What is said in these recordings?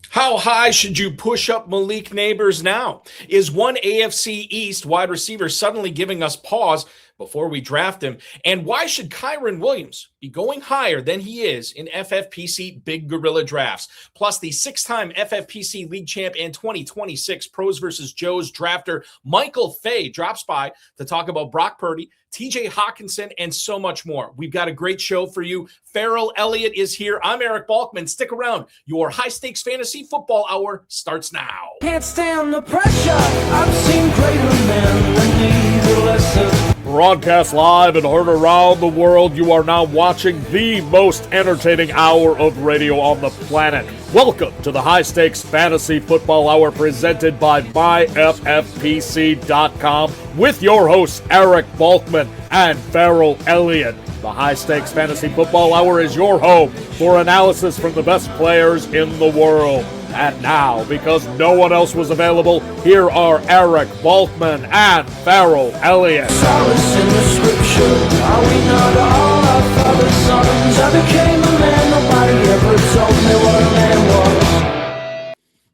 How high should you push up Malik Neighbors now? Is one AFC East wide receiver suddenly giving us pause before we draft him? And why should Kyron Williams be going higher than he is in FFPC Big Gorilla drafts? Plus, the six-time FFPC League champ and 2026 Pros vs. Joes drafter Michael Fay drops by to talk about Brock Purdy, TJ Hawkinson, and so much more. We've got a great show for you. Ferrell Elliott is here. I'm Eric Balkman. Stick around. Your high-stakes fantasy football hour starts now. Can't stand the pressure. I've seen greater men than need a lesson. Broadcast live and heard around the world, you are now watching the most entertaining hour of radio on the planet. Welcome to the High Stakes Fantasy Football Hour presented by myffpc.com with your hosts Eric Balkman and Ferrell Elliott. The High Stakes Fantasy Football Hour is your home for analysis from the best players in the world. And now, because no one else was available, here are Eric Balkman and Ferrell Elliott. Solace in the scripture. Are we not all our father's sons? I became a man. Nobody ever told me what a man was.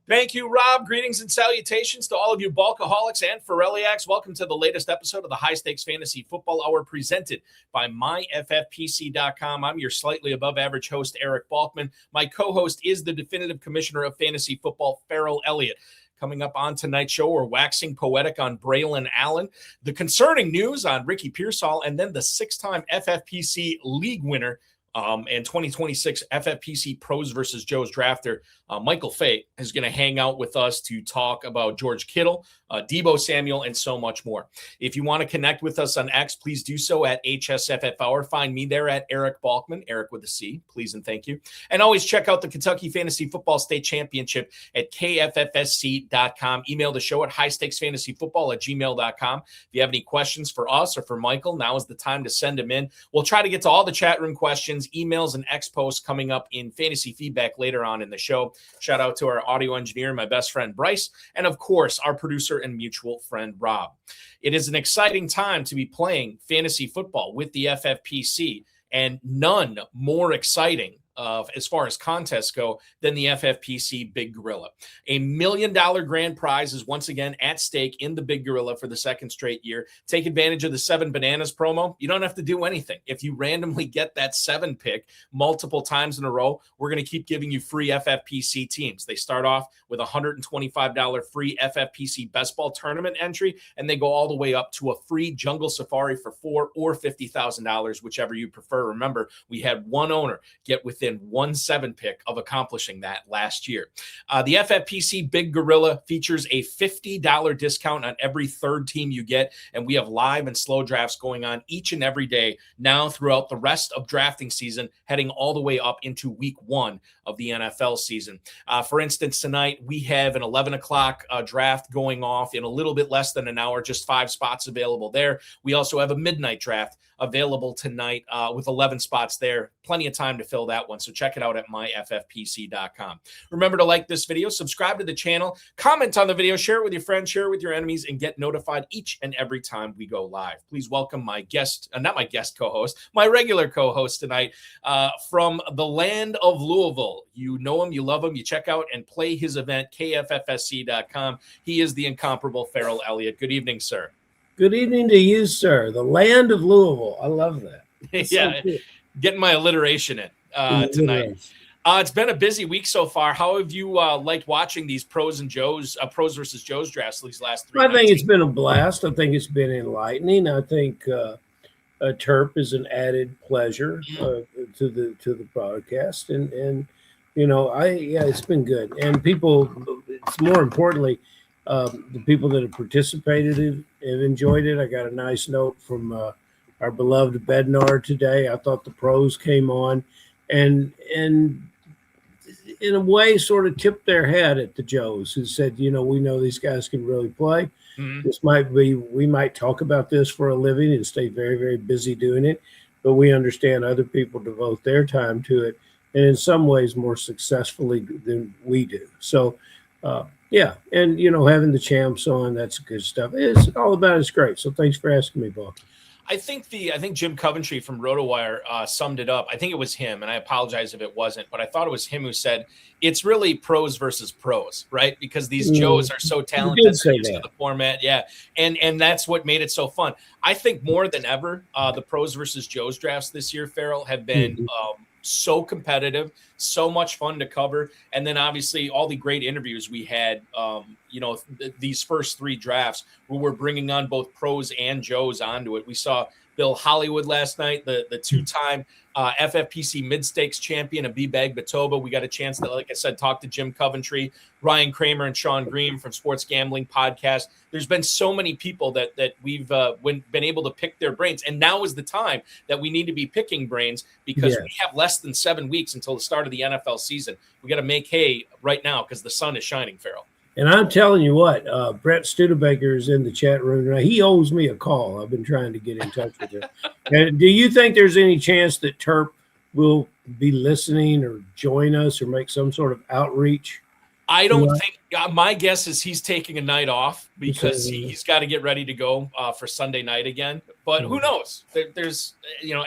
Thank you, Rob. Greetings and salutations to all of you Balkaholics and Ferrelliacs. Welcome to the latest episode of the High Stakes Fantasy Football Hour presented by myffpc.com. I'm your slightly above average host, Eric Balkman. My co-host is the definitive commissioner of fantasy football, Ferrell Elliott. Coming up on tonight's show, we're waxing poetic on Braylon Allen, the concerning news on Ricky Pearsall, and then the six-time FFPC League winner and 2026 FFPC Pros versus Joes drafter, Michael Fay, is going to hang out with us to talk about George Kittle, Deebo Samuel, and so much more. If you want to connect with us on X, please do so at hsffhour. Find me there at Eric Balkman, Eric with a C, please and thank you. And always check out the Kentucky Fantasy Football State Championship at kffsc.com. Email the show at highstakesfantasyfootball@gmail.com. If you have any questions for us or for Michael, now is the time to send them in. We'll try to get to all the chat room questions, emails, and X posts coming up in fantasy feedback later on in the show. Shout out to our audio engineer, my best friend Bryce, and of course, our producer and mutual friend Rob. It is an exciting time to be playing fantasy football with the FFPC, and none more exciting as far as contests go than the FFPC Big Gorilla. $1 million grand prize is once again at stake in the Big Gorilla for the second straight year. Take advantage of the 7 Bananas promo. You don't have to do anything. If you randomly get that 7 pick multiple times in a row, we're going to keep giving you free FFPC teams. They start off with a $125 free FFPC Best Ball Tournament entry, and they go all the way up to a free Jungle Safari for $4,000 or $50,000, whichever you prefer. Remember, we had one owner get within 1 7 pick of accomplishing that last year. The FFPC Big Gorilla features a $50 discount on every third team you get, and we have live and slow drafts going on each and every day now throughout the rest of drafting season, heading all the way up into week 1 of the NFL season. For instance, tonight we have an 11 o'clock draft going off in a little bit less than an hour, just 5 spots available there. We also have a midnight draft available tonight with 11 spots there. Plenty of time to fill that one. So check it out at myffpc.com. Remember to like this video, subscribe to the channel, comment on the video, share it with your friends, share it with your enemies, and get notified each and every time we go live. Please welcome my guest, not my guest co-host, my regular co-host tonight from the land of Louisville. You know him, you love him, you check out and play his event, kffsc.com. He is the incomparable Ferrell Elliott. Good evening, sir. Good evening to you, sir. The land of Louisville. I love that. Yeah, so getting my alliteration in tonight. It's been a busy week so far. How have you liked watching these Pros versus Joes drafts these last 3 I nights? think it's been a blast. I think it's been enlightening. I think Terp is an added pleasure to the broadcast, and it's been good. And people, it's more importantly, the people that have participated have enjoyed it. I got a nice note from our beloved Bednar today. I thought the Pros came on and in a way sort of tipped their head at the Joes, who said, we know these guys can really play. Mm-hmm. We might talk about this for a living and stay very, very busy doing it, but we understand other people devote their time to it, and in some ways more successfully than we do. So, and having the champs on, that's good stuff. It's all about it's great. So thanks for asking me, Bob. I think Jim Coventry from RotoWire summed it up. I think it was him, and I apologize if it wasn't, but I thought it was him who said it's really pros versus pros, right? Because these Joes are so talented, they're used to the format, and that's what made it so fun. I think more than ever, the pros versus Joes drafts this year, Ferrell, have been so competitive, so much fun to cover, and then obviously all the great interviews we had. These first 3 drafts where we're bringing on both pros and Joes onto it. We saw Bill Hollywood last night, the 2-time FFPC mid-stakes champion of B-Bag Batoba. We got a chance to, like I said, talk to Jim Coventry, Ryan Kramer, and Sean Green from Sports Gambling Podcast. There's been so many people that we've been able to pick their brains, and now is the time that we need to be picking brains because we have less than 7 weeks until the start of the NFL season. We got to make hay right now because the sun is shining, Ferrell. And I'm telling you what, Brett Studebaker is in the chat room tonight. He owes me a call. I've been trying to get in touch with him. And do you think there's any chance that Terp will be listening or join us or make some sort of outreach? I don't think my guess is he's taking a night off because he's got to get ready to go for Sunday night again. But who knows? There's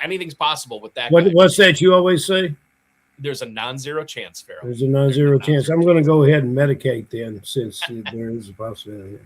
anything's possible with that. What's that you always say? There's a non-zero chance, Ferrell. There's a non-zero chance. I'm going to go ahead and medicate then, since there is a possibility.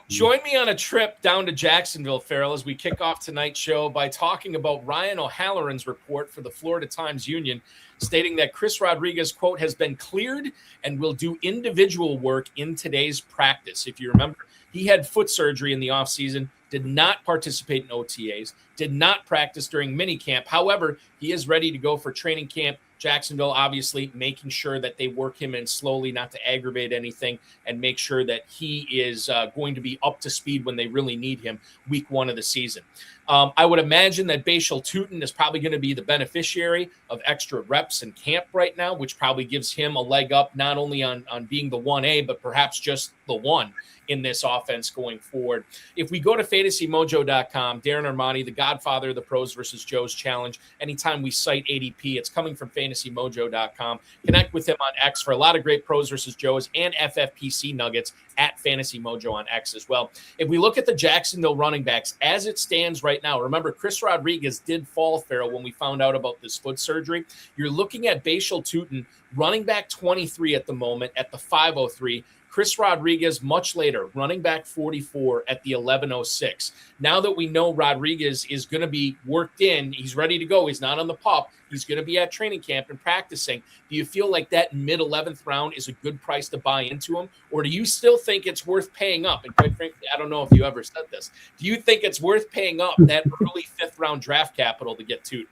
Join me on a trip down to Jacksonville, Ferrell, as we kick off tonight's show by talking about Ryan O'Halloran's report for the Florida Times-Union, stating that Chris Rodriguez, quote, has been cleared and will do individual work in today's practice. If you remember, he had foot surgery in the offseason, did not participate in OTAs, did not practice during minicamp. However, he is ready to go for training camp. Jacksonville, obviously, making sure that they work him in slowly, not to aggravate anything, and make sure that he is going to be up to speed when they really need him week 1 of the season. I would imagine that Bashal Tutin is probably going to be the beneficiary of extra reps in camp right now, which probably gives him a leg up, not only on being the 1A, but perhaps just the 1 in this offense going forward. If we go to fantasymojo.com, Darren Armani, the godfather of the Pros versus Joes Challenge, anytime we cite ADP, it's coming from fantasymojo.com. Connect with him on X for a lot of great Pros versus Joes and FFPC nuggets at Fantasy Mojo on X as well. If we look at the Jacksonville running backs, as it stands right now, remember, Chris Rodriguez did fall, Ferrell, when we found out about this foot surgery. You're looking at Bashal Tutin, running back 23 at the moment at the 503. Chris Rodriguez much later, running back 44 at the 1106. Now that we know Rodriguez is going to be worked in, he's ready to go. He's not on the pup. He's going to be at training camp and practicing. Do you feel like that mid-11th round is a good price to buy into him? Or do you still think it's worth paying up? And quite frankly, I don't know if you ever said this. Do you think it's worth paying up that early 5th-round draft capital to get Tutin?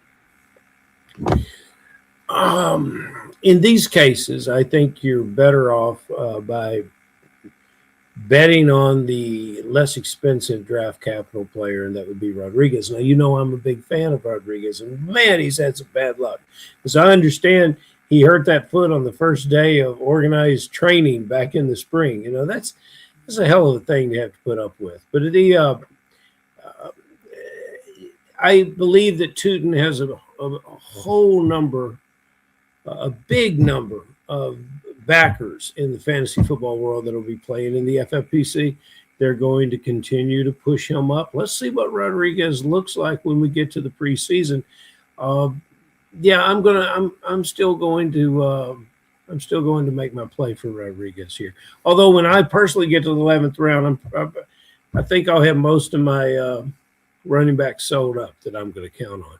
In these cases, I think you're better off by betting on the less expensive draft capital player, and that would be Rodriguez. Now, I'm a big fan of Rodriguez, and man, he's had some bad luck. As I understand, he hurt that foot on the first day of organized training back in the spring. That's a hell of a thing to have to put up with. But I believe that Tutin has a whole number, a big number of backers in the fantasy football world that will be playing in the FFPC. They're going to continue to push him up. Let's see what Rodriguez looks like when we get to the preseason. I'm still going to make my play for Rodriguez here. Although when I personally get to the 11th round, I think I'll have most of my running backs sold up that I'm going to count on.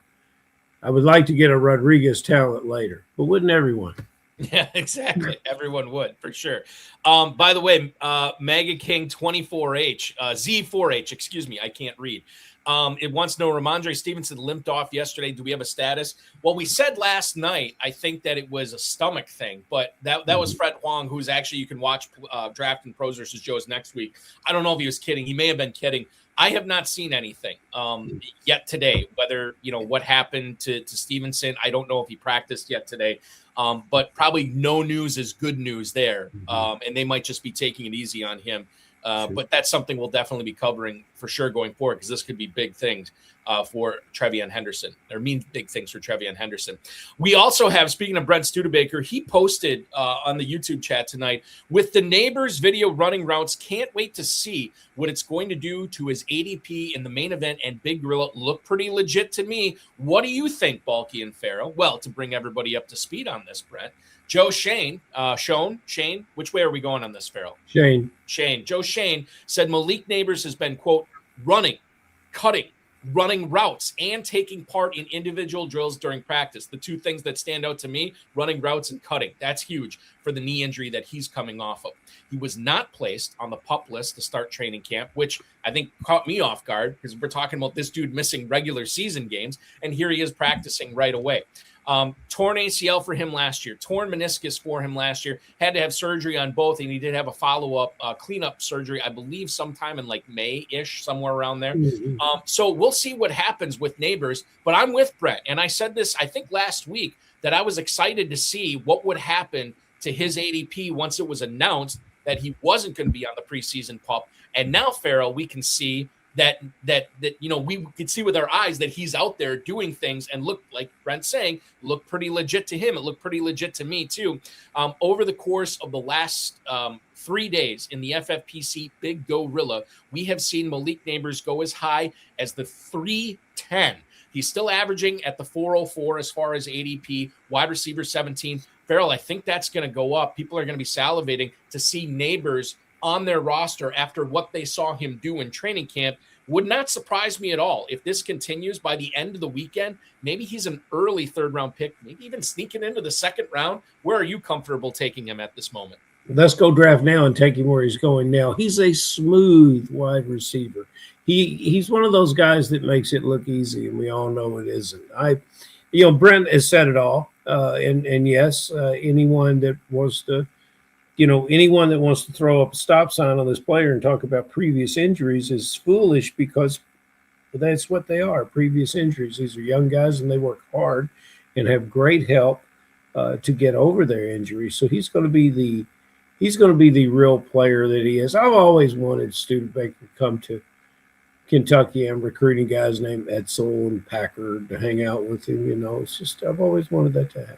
I would like to get a Rodriguez talent later, but wouldn't everyone? Yeah, exactly. Everyone would, for sure. By the way, Mega King 24H, Z4H, excuse me, I can't read. It wants to know, Ramondre Stevenson limped off yesterday. Do we have a status? Well, we said last night, I think that it was a stomach thing, but that was Fred Huang, who's actually, you can watch Draft and Pros versus Joes next week. I don't know if he was kidding. He may have been kidding. I have not seen anything yet today, whether, what happened to Stevenson. I don't know if he practiced yet today. But probably no news is good news there. And they might just be taking it easy on him. But that's something we'll definitely be covering for sure going forward, because this could be big things for Trevion Henderson. Or means big things for Trevion Henderson. We also have, speaking of Brent Studebaker, he posted on the YouTube chat tonight, with the neighbors video running routes, can't wait to see what it's going to do to his ADP in the main event and Big Gorilla. Look pretty legit to me. What do you think, Balky and Ferrell? Well, to bring everybody up to speed on this, Brett, Shane, which way are we going on this, Ferrell? Shane. Joe Shane said Malik Neighbors has been, quote, running routes and taking part in individual drills during practice. The two things that stand out to me, running routes and cutting. That's huge for the knee injury that he's coming off of. He was not placed on the PUP list to start training camp, which I think caught me off guard because we're talking about this dude missing regular season games, and here he is practicing right away. Torn ACL for him last year, torn meniscus for him last year, had to have surgery on both, and he did have a follow-up cleanup surgery, I believe sometime in like May-ish, somewhere around there. So we'll see what happens with Neighbors, but I'm with Brett, and I said this, I think last week, that I was excited to see what would happen to his ADP once it was announced that he wasn't going to be on the preseason PUP, and now, Ferrell, we can see that we could see with our eyes that he's out there doing things and look, like Brent's saying, look pretty legit to him. It looked pretty legit to me too. Over the course of the last 3 days in the FFPC Big Gorilla, we have seen Malik Neighbors go as high as the 310. He's still averaging at the 404 as far as ADP, wide receiver 17. Ferrell, I think that's going to go up. People are going to be salivating to see Neighbors on their roster after what they saw him do in training camp. Would not surprise me at all if this continues by the end of the weekend. Maybe he's an early third-round pick, maybe even sneaking into the second round. Where are you comfortable taking him at this moment? Let's go draft now and take him where he's going now. He's a smooth wide receiver. He's one of those guys that makes it look easy, and we all know it isn't. Brent has said it all, and yes, anyone that wants to. Anyone that wants to throw up a stop sign on this player and talk about previous injuries is foolish, because that's what they are, previous injuries. These are young guys, and they work hard and have great help to get over their injuries. So he's going to be the real player that he is. I've always wanted Studebaker to come to Kentucky. I'm recruiting guys named Edsel and Packard to hang out with him. It's just, I've always wanted that to happen.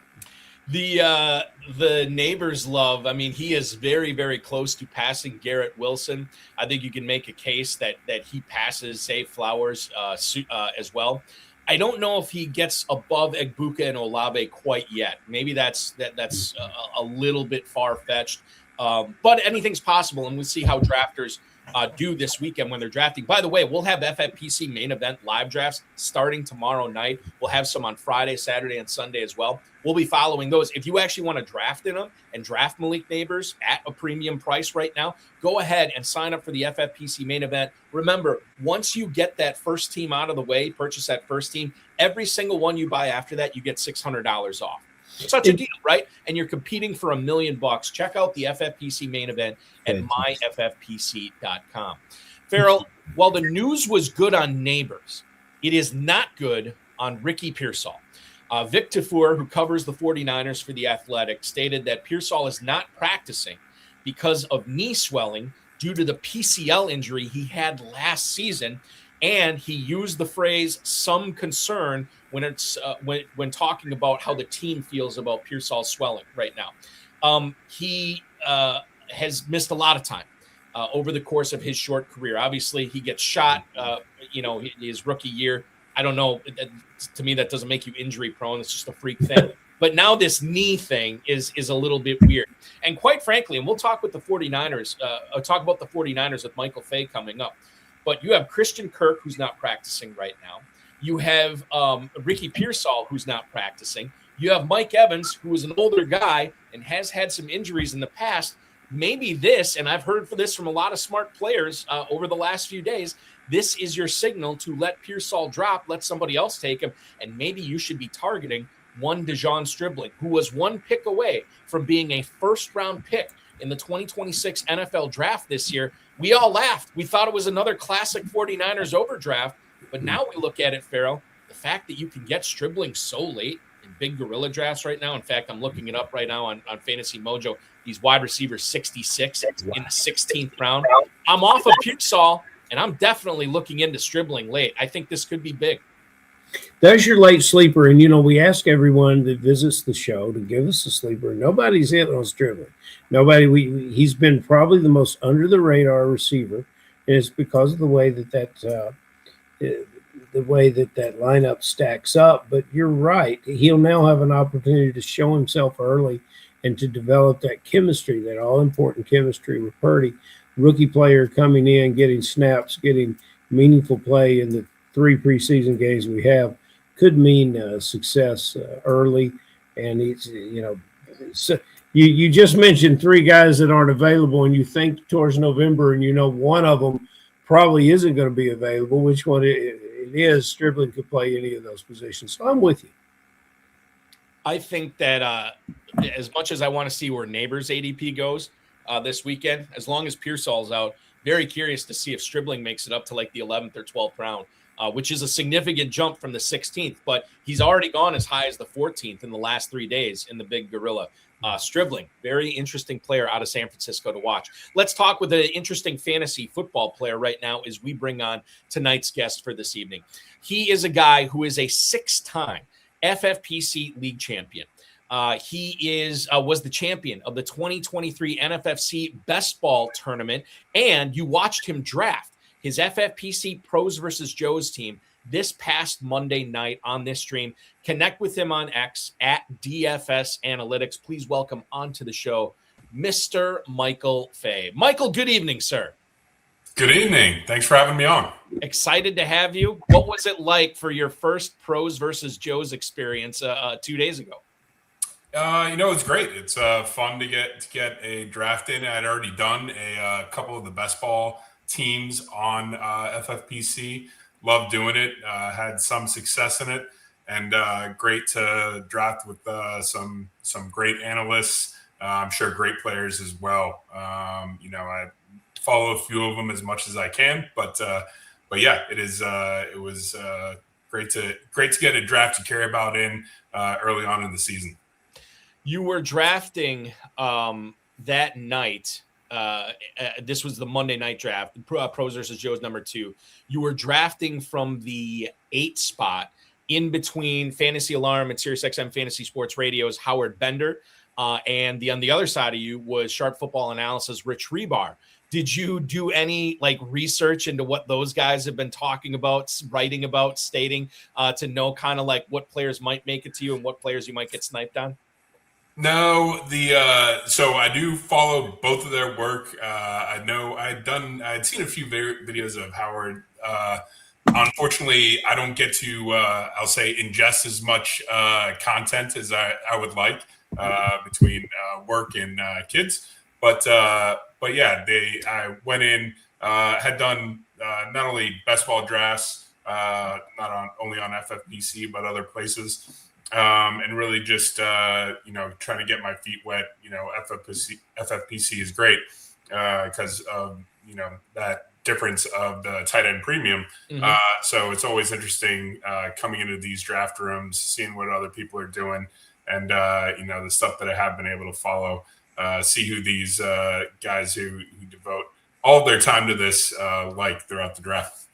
The Neighbors love, I mean, he is very, very close to passing Garrett Wilson. I think you can make a case that he passes, say, Flowers as well. I don't know if he gets above Egbuka and Olave quite yet. Maybe that's a little bit far-fetched. But anything's possible, and we'll see how drafters do this weekend when they're drafting. By the way, we'll have FFPC Main Event live drafts starting tomorrow night. We'll have some on Friday, Saturday, and Sunday as well. We'll be following those. If you actually want to draft in them and draft Malik Neighbors at a premium price right now, go ahead and sign up for the FFPC Main Event. Remember, once you get that first team out of the way, purchase that first team, every single one you buy after that, you get $600 off. Such a deal, right? And you're competing for $1 million. Check out the FFPC Main Event at myffpc.com. Ferrell, while the news was good on Neighbors, it is not good on Ricky Pearsall. Vic Tafur, who covers the 49ers for The Athletic, stated that Pearsall is not practicing because of knee swelling due to the PCL injury he had last season. And he used the phrase "some concern" when it's when talking about how the team feels about Pearsall's swelling right now. He has missed a lot of time over the course of his short career. Obviously, he gets shot. His rookie year. I don't know. To me, that doesn't make you injury prone. It's just a freak thing. But now this knee thing is a little bit weird. And quite frankly, and we'll talk with the 49ers. Talk about the 49ers with Michael Fay coming up. But you have Christian Kirk, who's not practicing right now. You have Ricky Pearsall, who's not practicing. You have Mike Evans, who is an older guy and has had some injuries in the past. Maybe this, and I've heard for this from a lot of smart players over the last few days, this is your signal to let Pearsall drop, let somebody else take him, and maybe you should be targeting one Dejon Stribling, who was one pick away from being a first-round pick in the 2026 NFL draft this year. We all laughed. We thought it was another classic 49ers overdraft, but now we look at it, Ferrell, the fact that you can get Stribling so late in Big Gorilla drafts right now. In fact, I'm looking it up right now on Fantasy Mojo. He's wide receiver 66 in the 16th round. I'm off of Pearsall and I'm definitely looking into Stribling late. I think this could be big. There's your late sleeper. And, we ask everyone that visits the show to give us a sleeper. Nobody's hit on Stribling. He's been probably the most under the radar receiver. And it's because of the way that lineup stacks up. But you're right. He'll now have an opportunity to show himself early and to develop that chemistry, that all-important chemistry with Purdy. Rookie player coming in, getting snaps, getting meaningful play in the 3 preseason games we have could mean success early. And he's, so you just mentioned 3 guys that aren't available, and you think towards November, and one of them probably isn't going to be available. Which one it is? Stribling could play any of those positions. So I'm with you. I think that as much as I want to see where Neighbors ADP goes this weekend, as long as Pearsall's out, very curious to see if Stribling makes it up to like the 11th or 12th round, which is a significant jump from the 16th. But he's already gone as high as the 14th in the last 3 days in the Big Gorilla. Stribling, very interesting player out of San Francisco to watch. Let's talk with an interesting fantasy football player right now as we bring on tonight's guest for this evening. He is a guy who is a 6-time FFPC league champion. He was the champion of the 2023 FFPC Best Ball Tournament, and you watched him draft his FFPC Pros versus Joe's team this past Monday night on this stream. Connect with him on X at DFS Analytics. Please welcome onto the show, Mr. Michael Fay. Michael, good evening, sir. Good evening. Thanks for having me on. Excited to have you. What was it like for your first Pros versus Joe's experience 2 days ago? It's great. It's fun to get a draft in. I'd already done a couple of the best ball teams on FFPC. Loved doing it. Had some success in it, and great to draft with some great analysts. I'm sure great players as well. I follow a few of them as much as I can, but yeah, it was great to get a draft to care about in early on in the season. You were drafting that night. This was the Monday night draft, Pros versus Joe's number 2. You were drafting from the 8 spot in between Fantasy Alarm and SiriusXM Fantasy Sports Radio's Howard Bender. And on the other side of you was Sharp Football Analysis, Rich Rebar. Did you do any research into what those guys have been talking about, writing about, stating, to know kind of what players might make it to you and what players you might get sniped on? No, so I do follow both of their work. I know I'd seen a few videos of Howard. Unfortunately, I don't get to, I'll say, ingest as much content as I would like between work and kids. But yeah, I went in, had done not only best ball drafts, not only on FFPC, but other places. And really just, trying to get my feet wet. FFPC is great because of, that difference of the tight end premium. Mm-hmm. So it's always interesting coming into these draft rooms, seeing what other people are doing and, the stuff that I have been able to follow, see who these guys who devote all of their time to this throughout the draft.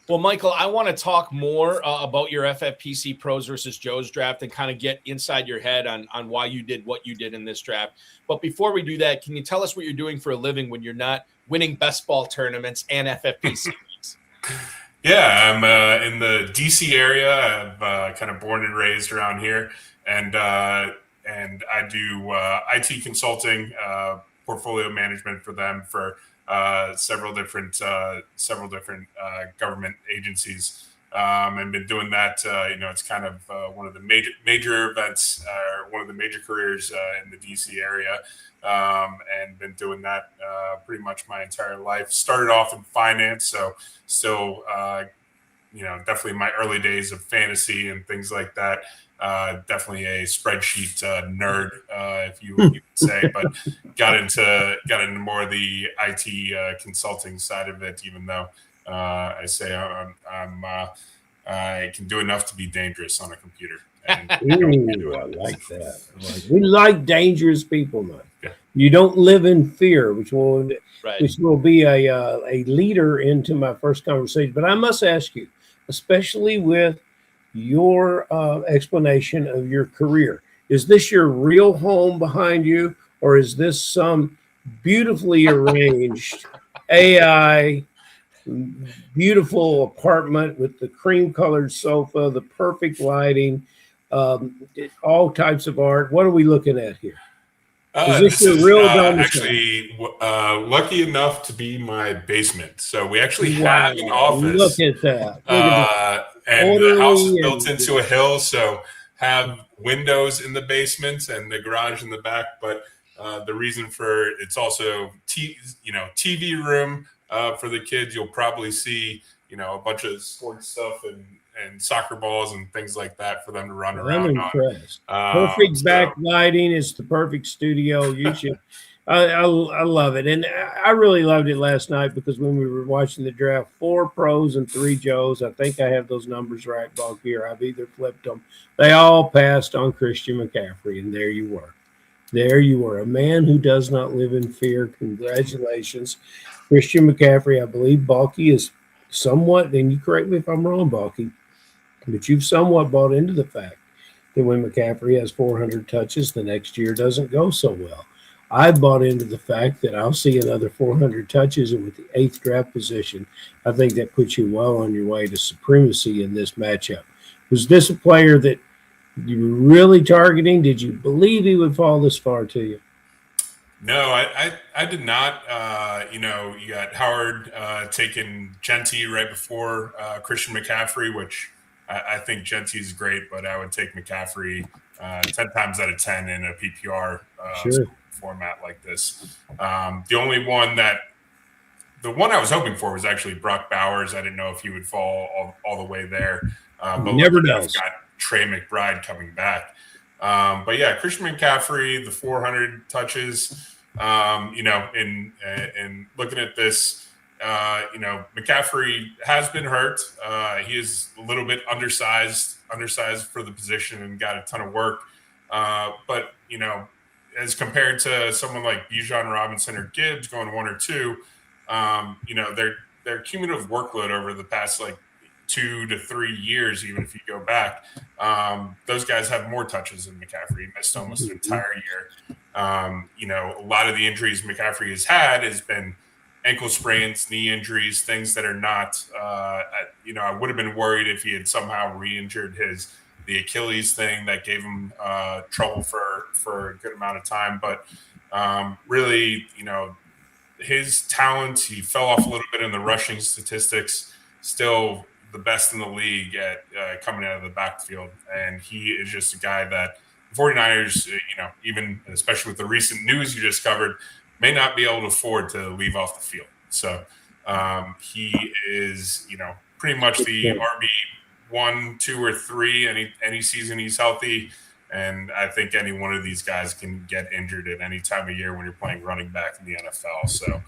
Well, Michael, I want to talk more about your FFPC Pros versus Joe's draft and kind of get inside your head on why you did what you did in this draft. But before we do that, can you tell us what you're doing for a living when you're not winning best ball tournaments and FFPC leagues? Yeah, I'm in the DC area. I'm kind of born and raised around here, and I do IT consulting, portfolio management for them for several different government agencies, and been doing that. It's kind of one of the major events, one of the major careers in the DC area, and been doing that pretty much my entire life. Started off in finance, so still, definitely my early days of fantasy and things like that. Definitely a spreadsheet nerd, if you would say, but got into more of the IT consulting side of it. Even though I say I'm it can do enough to be dangerous on a computer. And Ooh, I like that. We like dangerous people, man. Yeah. You don't live in fear, which will Right. be a leader into my first conversation. But I must ask you, especially with your explanation of your career, is this your real home behind you, or is this some beautifully arranged AI? Beautiful apartment with the cream colored sofa, the perfect lighting, all types of art. What are we looking at here? Is this This your is real domicile? actually lucky enough to be my basement. So we actually Wow. have an office. Look at that. Look at And the house is Orderly built and- into a hill, so have windows in the basement and the garage in the back. But the reason for it's also TV room for the kids. You'll probably see a bunch of sports stuff and soccer balls and things like that for them to run I'm around impressed. on. Perfect So- backlighting. It's the perfect studio. You should. I love it, and I really loved it last night because when we were watching the draft, 4 pros and 3 Joes. I think I have those numbers right, Balky, or I've either flipped them. They all passed on Christian McCaffrey, and there you were. There you were, a man who does not live in fear. Congratulations, Christian McCaffrey. I believe Balky is somewhat, and you correct me if I'm wrong, Balky, but you've somewhat bought into the fact that when McCaffrey has 400 touches, the next year doesn't go so well. I bought into the fact that I'll see another 400 touches, and with the 8th draft position, I think that puts you well on your way to supremacy in this matchup. Was this a player that you were really targeting? Did you believe he would fall this far to you? No, I did not. You got Howard taking Genty right before Christian McCaffrey, which I think Genty's great, but I would take McCaffrey 10 times out of 10 in a PPR Sure. format like this. The one I was hoping for was actually Brock Bowers. I didn't know if he would fall all the way there. But Never luckily does. I've got Trey McBride coming back. But yeah, Christian McCaffrey, the 400 touches. In looking at this, McCaffrey has been hurt. He is a little bit undersized for the position and got a ton of work. But as compared to someone like Bijan Robinson or Gibbs going 1 or 2, their cumulative workload over the past 2 to 3 years, even if you go back, those guys have more touches than McCaffrey. He missed almost an entire year. A lot of the injuries McCaffrey has been ankle sprains, knee injuries, things that are not, I would have been worried if he had somehow re-injured the Achilles thing that gave him trouble for a good amount of time. But really, his talent, he fell off a little bit in the rushing statistics, still the best in the league at coming out of the backfield. And he is just a guy that the 49ers, even especially with the recent news you just covered, may not be able to afford to leave off the field. So he is, pretty much the RB1, 2, or 3 any season he's healthy. And I think any one of these guys can get injured at any time of year when you're playing running back in the NFL. So,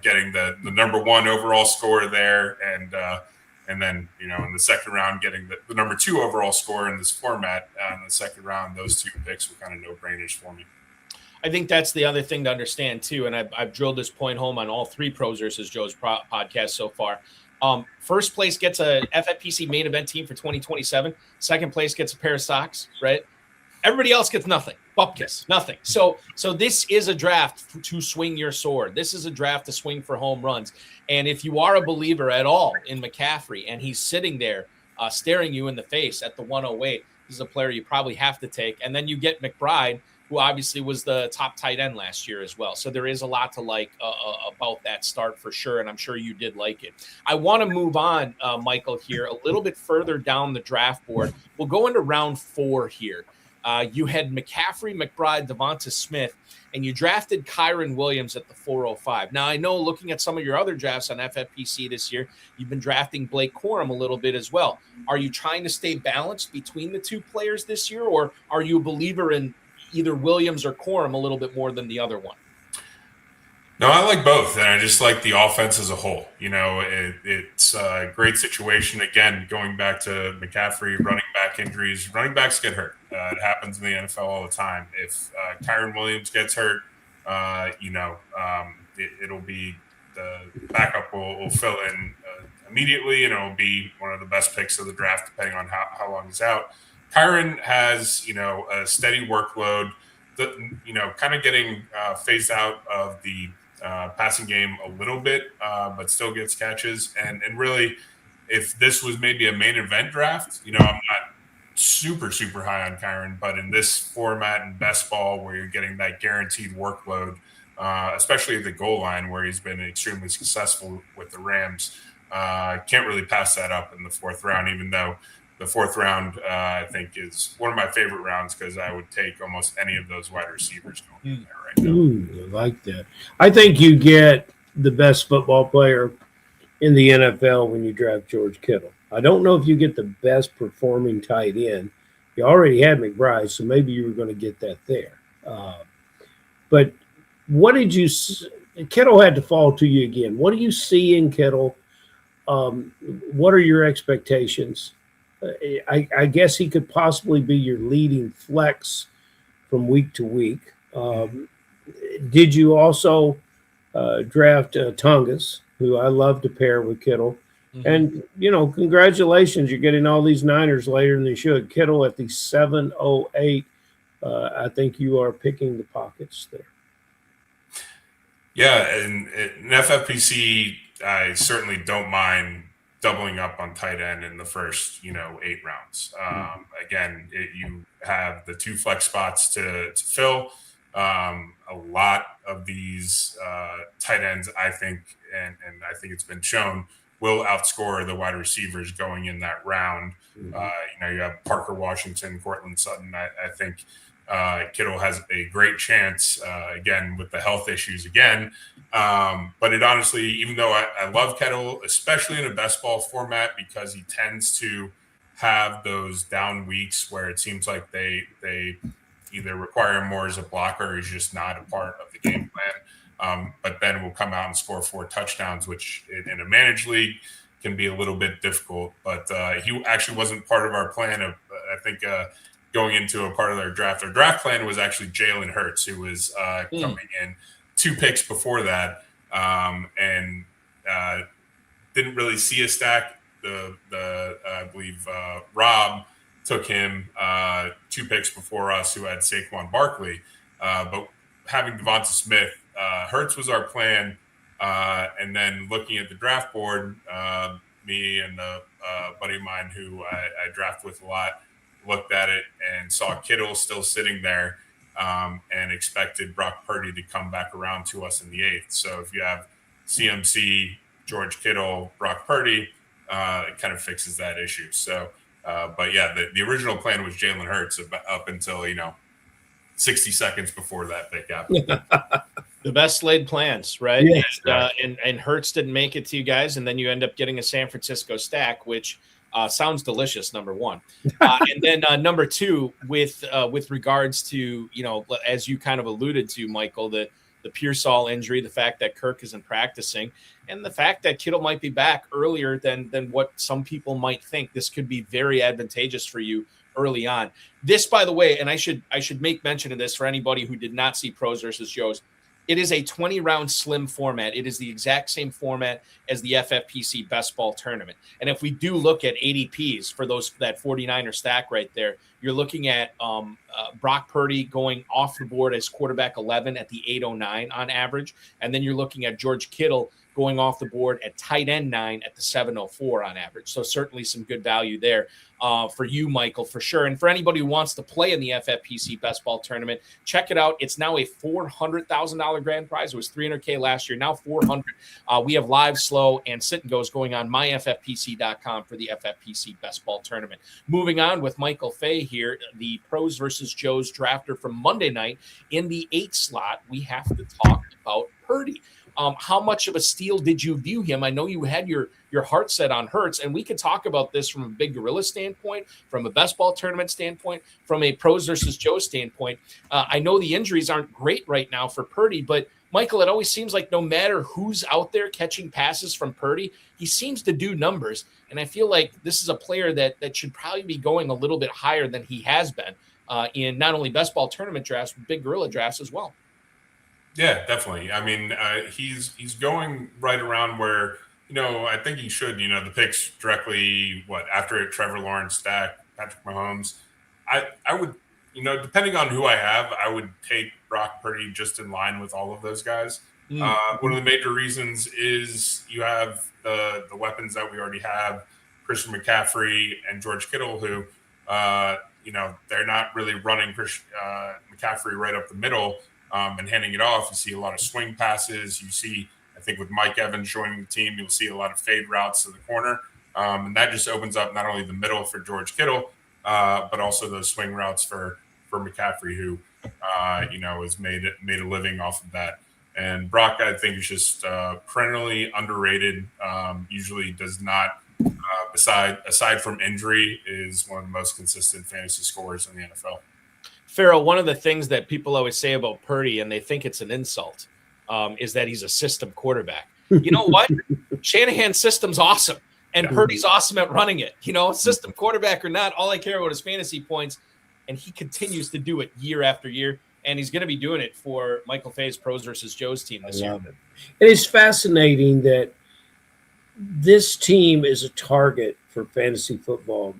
getting the number 1 overall score there, and then, in the second round, getting the number 2 overall score in this format in the second round, those 2 picks were kind of no-brainers for me. I think that's the other thing to understand too, and I've drilled this point home on all 3 Pros versus Joe's podcast so far. First place gets a FFPC main event team for 2027. Second place gets a pair of socks, right? Everybody else gets nothing. Bupkis, nothing. So this is a draft to swing your sword. This is a draft to swing for home runs. And if you are a believer at all in McCaffrey and he's sitting there staring you in the face at the 108, this is a player you probably have to take. And then you get McBride, who obviously was the top tight end last year as well. So there is a lot to like about that start for sure, and I'm sure you did like it. I want to move on, Michael, here a little bit further down the draft board. We'll go into round 4 here. You had McCaffrey, McBride, Devonta Smith, and you drafted Kyron Williams at the 405. Now, I know looking at some of your other drafts on FFPC this year, you've been drafting Blake Corum a little bit as well. Are you trying to stay balanced between the 2 players this year, or are you a believer in either Williams or Corum a little bit more than the other one? No, I like both, and I just like the offense as a whole. It's a great situation. Again, going back to McCaffrey, running back injuries, running backs get hurt. It happens in the NFL all the time. If Kyron Williams gets hurt, it'll be the backup will fill in immediately, and it'll be one of the best picks of the draft, depending on how long he's out. Kyron has, a steady workload, kind of getting phased out of the passing game a little bit, but still gets catches. And really, if this was maybe a main event draft, I'm not super, super high on Kyron, but in this format and best ball where you're getting that guaranteed workload, especially at the goal line where he's been extremely successful with the Rams, can't really pass that up in the fourth round, even though the fourth round, I think, is one of my favorite rounds because I would take almost any of those wide receivers going in there right now. Ooh, I like that. I think you get the best football player in the NFL when you draft George Kittle. I don't know if you get the best performing tight end. You already had McBride, so maybe you were going to get that there. But what did you – Kittle had to fall to you again. What do you see in Kittle? What are your expectations? I guess he could possibly be your leading flex from week to week. Did you also draft Tungus, who I love to pair with Kittle? Mm-hmm. And, congratulations. You're getting all these Niners later than they should. Kittle at the 708. I think you are picking the pockets there. Yeah, and in FFPC, I certainly don't mind doubling up on tight end in the first, 8 rounds. Again, you have the 2 flex spots to fill. A lot of these tight ends, I think, and I think it's been shown, will outscore the wide receivers going in that round. Mm-hmm. You have Parker Washington, Cortland Sutton. I think Kittle has a great chance, again, with the health issues again. But it honestly, even though I love Kittle, especially in a best ball format, because he tends to have those down weeks where it seems like they either require him more as a blocker or he's just not a part of the game plan. But then will come out and score 4 touchdowns, which in a managed league can be a little bit difficult. But he actually wasn't part of our plan of, I think, going into a part of their draft. Our draft plan was actually Jalen Hurts, who was coming in 2 picks before that, and didn't really see a stack. I believe Rob took him 2 picks before us, who had Saquon Barkley. But having Devonta Smith, Hurts was our plan. And then looking at the draft board, me and a buddy of mine who I draft with a lot, looked at it and saw Kittle still sitting there, and expected Brock Purdy to come back around to us in the 8th. So if you have CMC, George Kittle, Brock Purdy, it kind of fixes that issue. So, but yeah, the original plan was Jalen Hurts up until, 60 seconds before that pick happened. The best laid plans, right? Yes. And Hurts didn't make it to you guys, and then you end up getting a San Francisco stack, which sounds delicious, number one. And then number 2, with regards to, as you kind of alluded to, Michael, the Pearsall injury, the fact that Kirk isn't practicing, and the fact that Kittle might be back earlier than what some people might think. This could be very advantageous for you early on. This, by the way, and I should make mention of this for anybody who did not see Pros versus Joes. It is a 20-round slim format. It is the exact same format as the FFPC Best Ball Tournament. And if we do look at ADPs for that 49er stack right there, you're looking at Brock Purdy going off the board as quarterback 11 at the 809 on average. And then you're looking at George Kittle going off the board at tight end 9 at the 704 on average. So certainly some good value there for you, Michael, for sure. And for anybody who wants to play in the FFPC Best Ball Tournament, check it out. It's now a $400,000 grand prize. It was $300K last year, now $400. We have live, slow, and sit and goes going on myffpc.com for the FFPC Best Ball Tournament. Moving on with Michael Fay here, the Pros versus Joes drafter from Monday night. In the 8 slot, we have to talk about Purdy. How much of a steal did you view him? I know you had your heart set on Hurts, and we could talk about this from a Big Gorilla standpoint, from a Best Ball Tournament standpoint, from a Pros versus Joe standpoint. I know the injuries aren't great right now for Purdy, but Michael, it always seems like no matter who's out there catching passes from Purdy, he seems to do numbers. And I feel like this is a player that should probably be going a little bit higher than he has been in not only best ball tournament drafts, but big gorilla drafts as well. Yeah, definitely. I mean, he's going right around where, I think he should, the picks directly, after it, Trevor Lawrence, Dak, Patrick Mahomes. I would, depending on who I have, I would take Brock Purdy just in line with all of those guys. One of the major reasons is you have the weapons that we already have, Christian McCaffrey and George Kittle, who, they're not really running McCaffrey right up the middle and handing it off. You see a lot of swing passes. You see, I think with Mike Evans joining the team, you'll see a lot of fade routes to the corner. And that just opens up not only the middle for George Kittle, but also those swing routes for McCaffrey, who, has made a living off of that. And Brock, I think, is just perennially underrated. Usually does not, aside from injury, is one of the most consistent fantasy scorers in the NFL. Ferrell, one of the things that people always say about Purdy, and they think it's an insult, is that he's a system quarterback. You know what? Shanahan's system's awesome, and Purdy's awesome at running it. System quarterback or not, all I care about is fantasy points, and he continues to do it year after year, and he's going to be doing it for Michael Fay's Pros versus Joe's team this year. It. And it's fascinating that this team is a target for fantasy football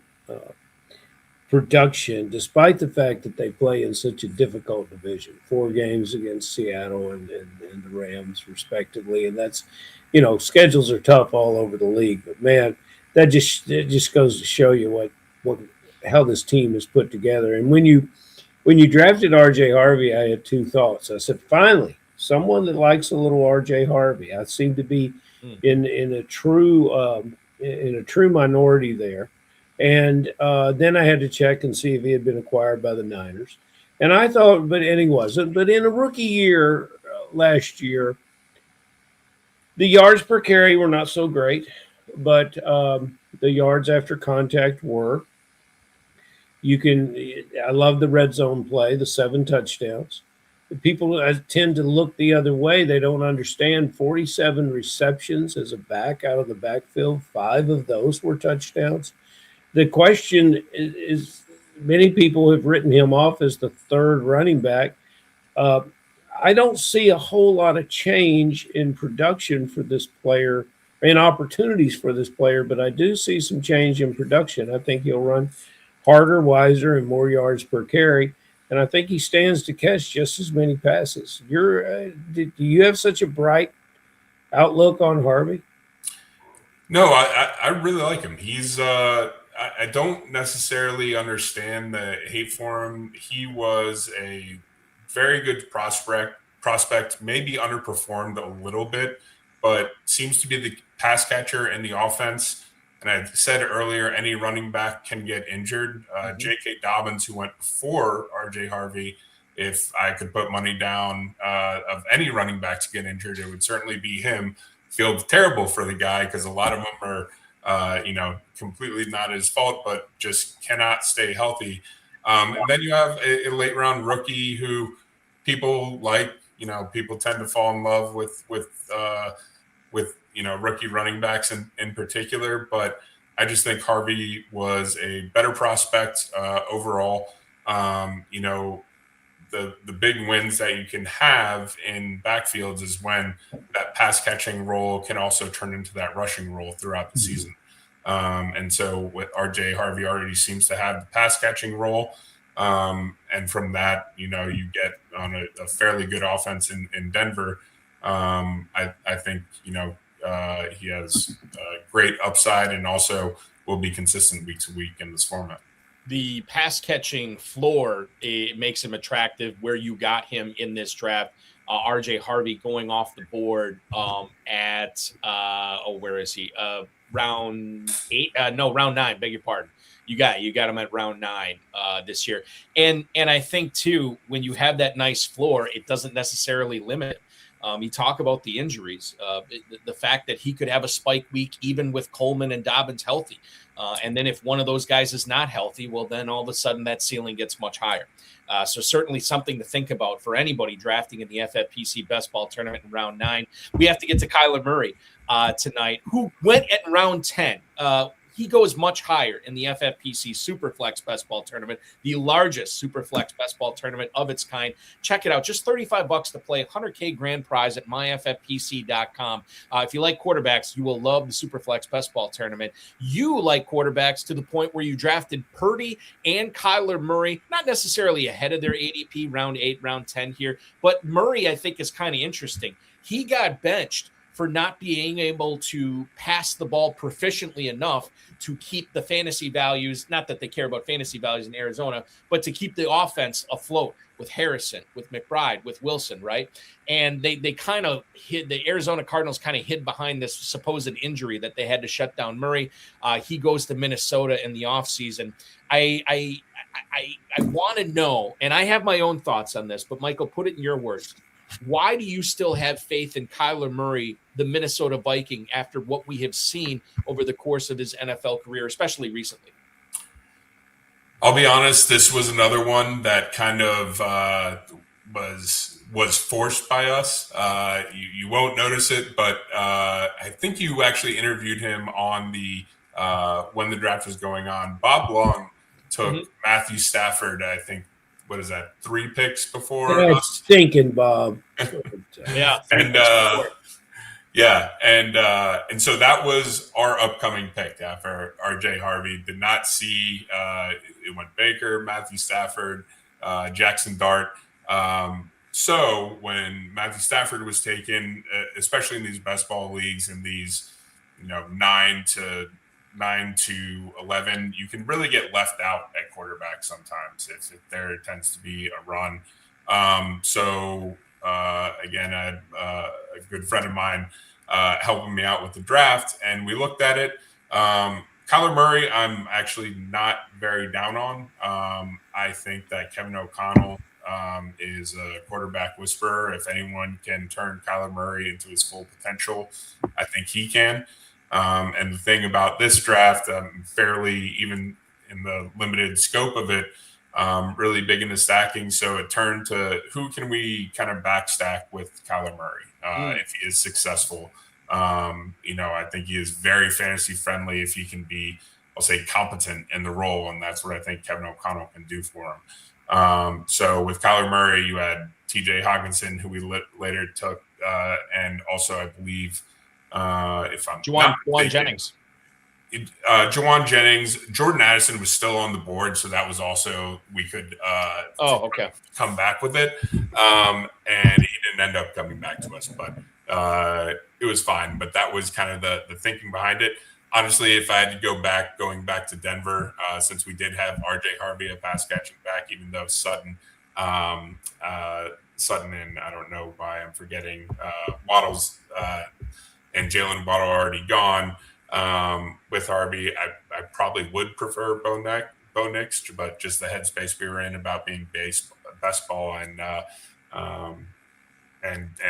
production, despite the fact that they play in such a difficult division, 4 games against Seattle and the Rams, respectively. And that's, schedules are tough all over the league. But man, it just goes to show you how this team is put together. And when you drafted RJ Harvey, I had 2 thoughts. I said, finally, someone that likes a little RJ Harvey. I seem to be in a true minority there. And then I had to check and see if he had been acquired by the Niners. And I thought, and he wasn't. But in a rookie year last year, the yards per carry were not so great, but the yards after contact were. I love the red zone play, the 7 touchdowns. People tend to look the other way. They don't understand 47 receptions as a back out of the backfield. 5 of those were touchdowns. The question is many people have written him off as the 3rd running back. I don't see a whole lot of change in production for this player and opportunities for this player, but I do see some change in production. I think he'll run harder, wiser, and more yards per carry. And I think he stands to catch just as many passes. Do you have such a bright outlook on Harvey? No, I really like him. He's I don't necessarily understand the hate for him. He was a very good prospect, maybe underperformed a little bit, but seems to be the pass catcher in the offense. And I said earlier, any running back can get injured. J.K. Dobbins, who went before R.J. Harvey, if I could put money down of any running back to get injured, it would certainly be him. Feel terrible for the guy because a lot of them are, completely not his fault, but just cannot stay healthy. And then you have a late round rookie who people like. People tend to fall in love with rookie running backs in particular. But I just think Harvey was a better prospect overall. The big wins that you can have in backfields is when that pass catching role can also turn into that rushing role throughout the season. And so with RJ Harvey already seems to have the pass catching role. And from that, you get on a fairly good offense in Denver. I think, he has great upside and also will be consistent week to week in this format. The pass catching floor, it makes him attractive where you got him in this draft. RJ Harvey going off the board at where is he? Round 8? No, round 9. Beg your pardon. You got him at round 9 this year. And I think too, when you have that nice floor, it doesn't necessarily limit. You talk about the injuries, the fact that he could have a spike week even with Coleman and Dobbins healthy. And then if one of those guys is not healthy, well, then all of a sudden that ceiling gets much higher. So certainly something to think about for anybody drafting in the FFPC Best Ball Tournament in round 9. We have to get to Kyler Murray tonight, who went at round 10. He goes much higher in the FFPC Superflex Best Ball Tournament, the largest Superflex Best Ball Tournament of its kind. Check it out. Just $35 to play, $100K grand prize at myffpc.com. If you like quarterbacks, you will love the Superflex Best Ball Tournament. You like quarterbacks to the point where you drafted Purdy and Kyler Murray, not necessarily ahead of their ADP, round 8, round 10 here, but Murray, I think, is kind of interesting. He got benched for not being able to pass the ball proficiently enough to keep the fantasy values, not that they care about fantasy values in Arizona, but to keep the offense afloat with Harrison, with McBride, with Wilson, right? And they kind of hid, the Arizona Cardinals kind of hid behind this supposed injury that they had to shut down Murray. He goes to Minnesota in the offseason. I want to know, and I have my own thoughts on this, but Michael, put it in your words. Why do you still have faith in Kyler Murray, the Minnesota Viking, after what we have seen over the course of his NFL career, especially recently? I'll be honest, this was another one that kind of was forced by us. You won't notice it, but I think you actually interviewed him on the when the draft was going on. Bob Long took Matthew Stafford, I think, what is that, 3 picks before us? Stinking Bob. Yeah. And and so that was our upcoming pick after RJ Harvey. Did not see it went Baker, Matthew Stafford, Jackson Dart. So when Matthew Stafford was taken, especially in these best ball leagues, in these 9 to 11, you can really get left out at quarterback sometimes if there tends to be a run. Again, I had a good friend of mine helping me out with the draft, and we looked at it. Kyler Murray, I'm actually not very down on. I think that Kevin O'Connell is a quarterback whisperer. If anyone can turn Kyler Murray into his full potential, I think he can. And the thing about this draft, fairly, even in the limited scope of it, really big into stacking. So it turned to who can we kind of backstack with Kyler Murray if he is successful. I think he is very fantasy friendly if he can be, I'll say, competent in the role. And that's what I think Kevin O'Connell can do for him. So with Kyler Murray, you had TJ Hawkinson, who we later took, and also I believe, if I'm Juwan Jennings. Juwan Jennings, Jordan Addison was still on the board, so that was also we could come back with it, and he didn't end up coming back to us, but it was fine. But that was kind of the thinking behind it. Honestly, if I had to going back to Denver, since we did have RJ Harvey a pass catching back, even though Sutton and I don't know why I'm forgetting Waddle's and Jalen Waddle already gone. With Harvey, I probably would prefer Bo Nix, but just the headspace we were in about being best ball and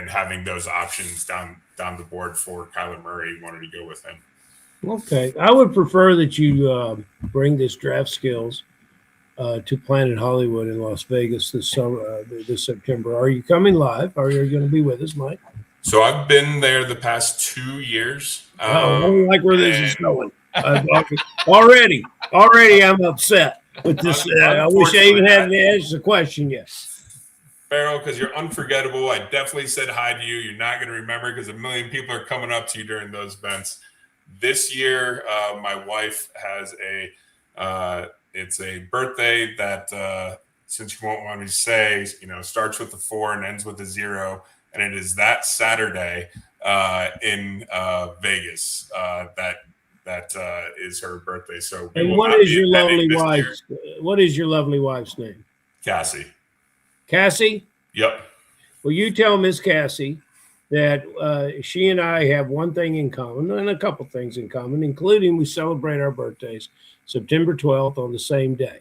having those options down the board for Kyler Murray, wanted to go with him. Okay, I would prefer that you bring this draft skills to Planet Hollywood in Las Vegas this September. Are you coming live? Are you going to be with us, Mike? So I've been there the past 2 years. I don't like where this is going. Already, I'm upset with this. I wish I even hadn't asked the question yet. Ferrell, because you're unforgettable. I definitely said hi to you. You're not going to remember because a million people are coming up to you during those events. This year, my wife has it's a birthday that, since you won't want me to say, starts with a 4 and ends with a 0. And it is that Saturday in Vegas that is her birthday. So, and what is your lovely wife's? What is your lovely wife's name? Cassie. Cassie? Yep. Well, you tell Miss Cassie that she and I have one thing in common, and a couple things in common, including we celebrate our birthdays September 12th on the same day.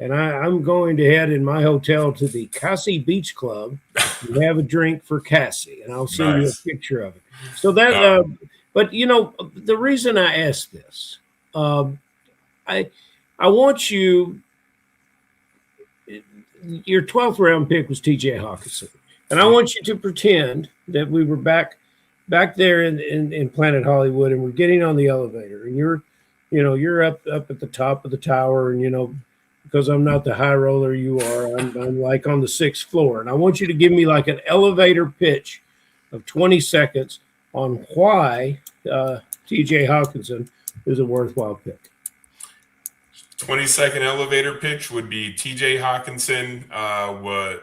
And I'm going to head in my hotel to the Cassie Beach Club You have a drink for Cassie, and I'll send you a Nice. picture of it. So that, but the reason I ask this, I want you. Your 12th round pick was T.J. Hawkinson, and I want you to pretend that we were back there in Planet Hollywood, and we're getting on the elevator, and you're up at the top of the tower, and because I'm not the high roller you are, I'm like on the 6th floor, and I want you to give me like an elevator pitch of 20 seconds on why T.J. Hawkinson is a worthwhile pick. 20-second elevator pitch would be T.J. Hawkinson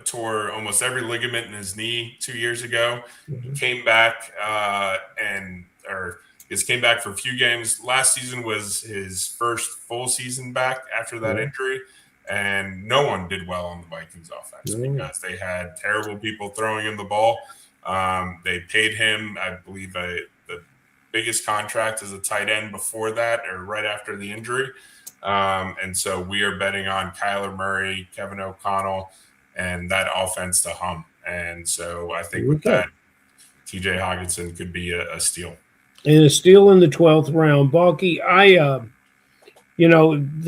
tore almost every ligament in his knee 2 years ago. Mm-hmm. Came back came back for a few games. Last season was his first full season back after that injury, and no one did well on the Vikings offense because they had terrible people throwing him the ball. They paid him, I believe, the biggest contract as a tight end before that or right after the injury. And so we are betting on Kyler Murray, Kevin O'Connell, and that offense to hum. And so I think with that, T.J. Hawkinson could be a steal. And a steal in the 12th round. Balky, the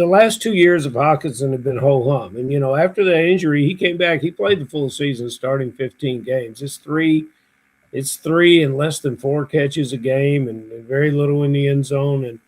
last 2 years of Hawkinson have been ho-hum. And, after that injury, he came back. He played the full season, starting 15 games. It's three and less than 4 catches a game and very little in the end zone.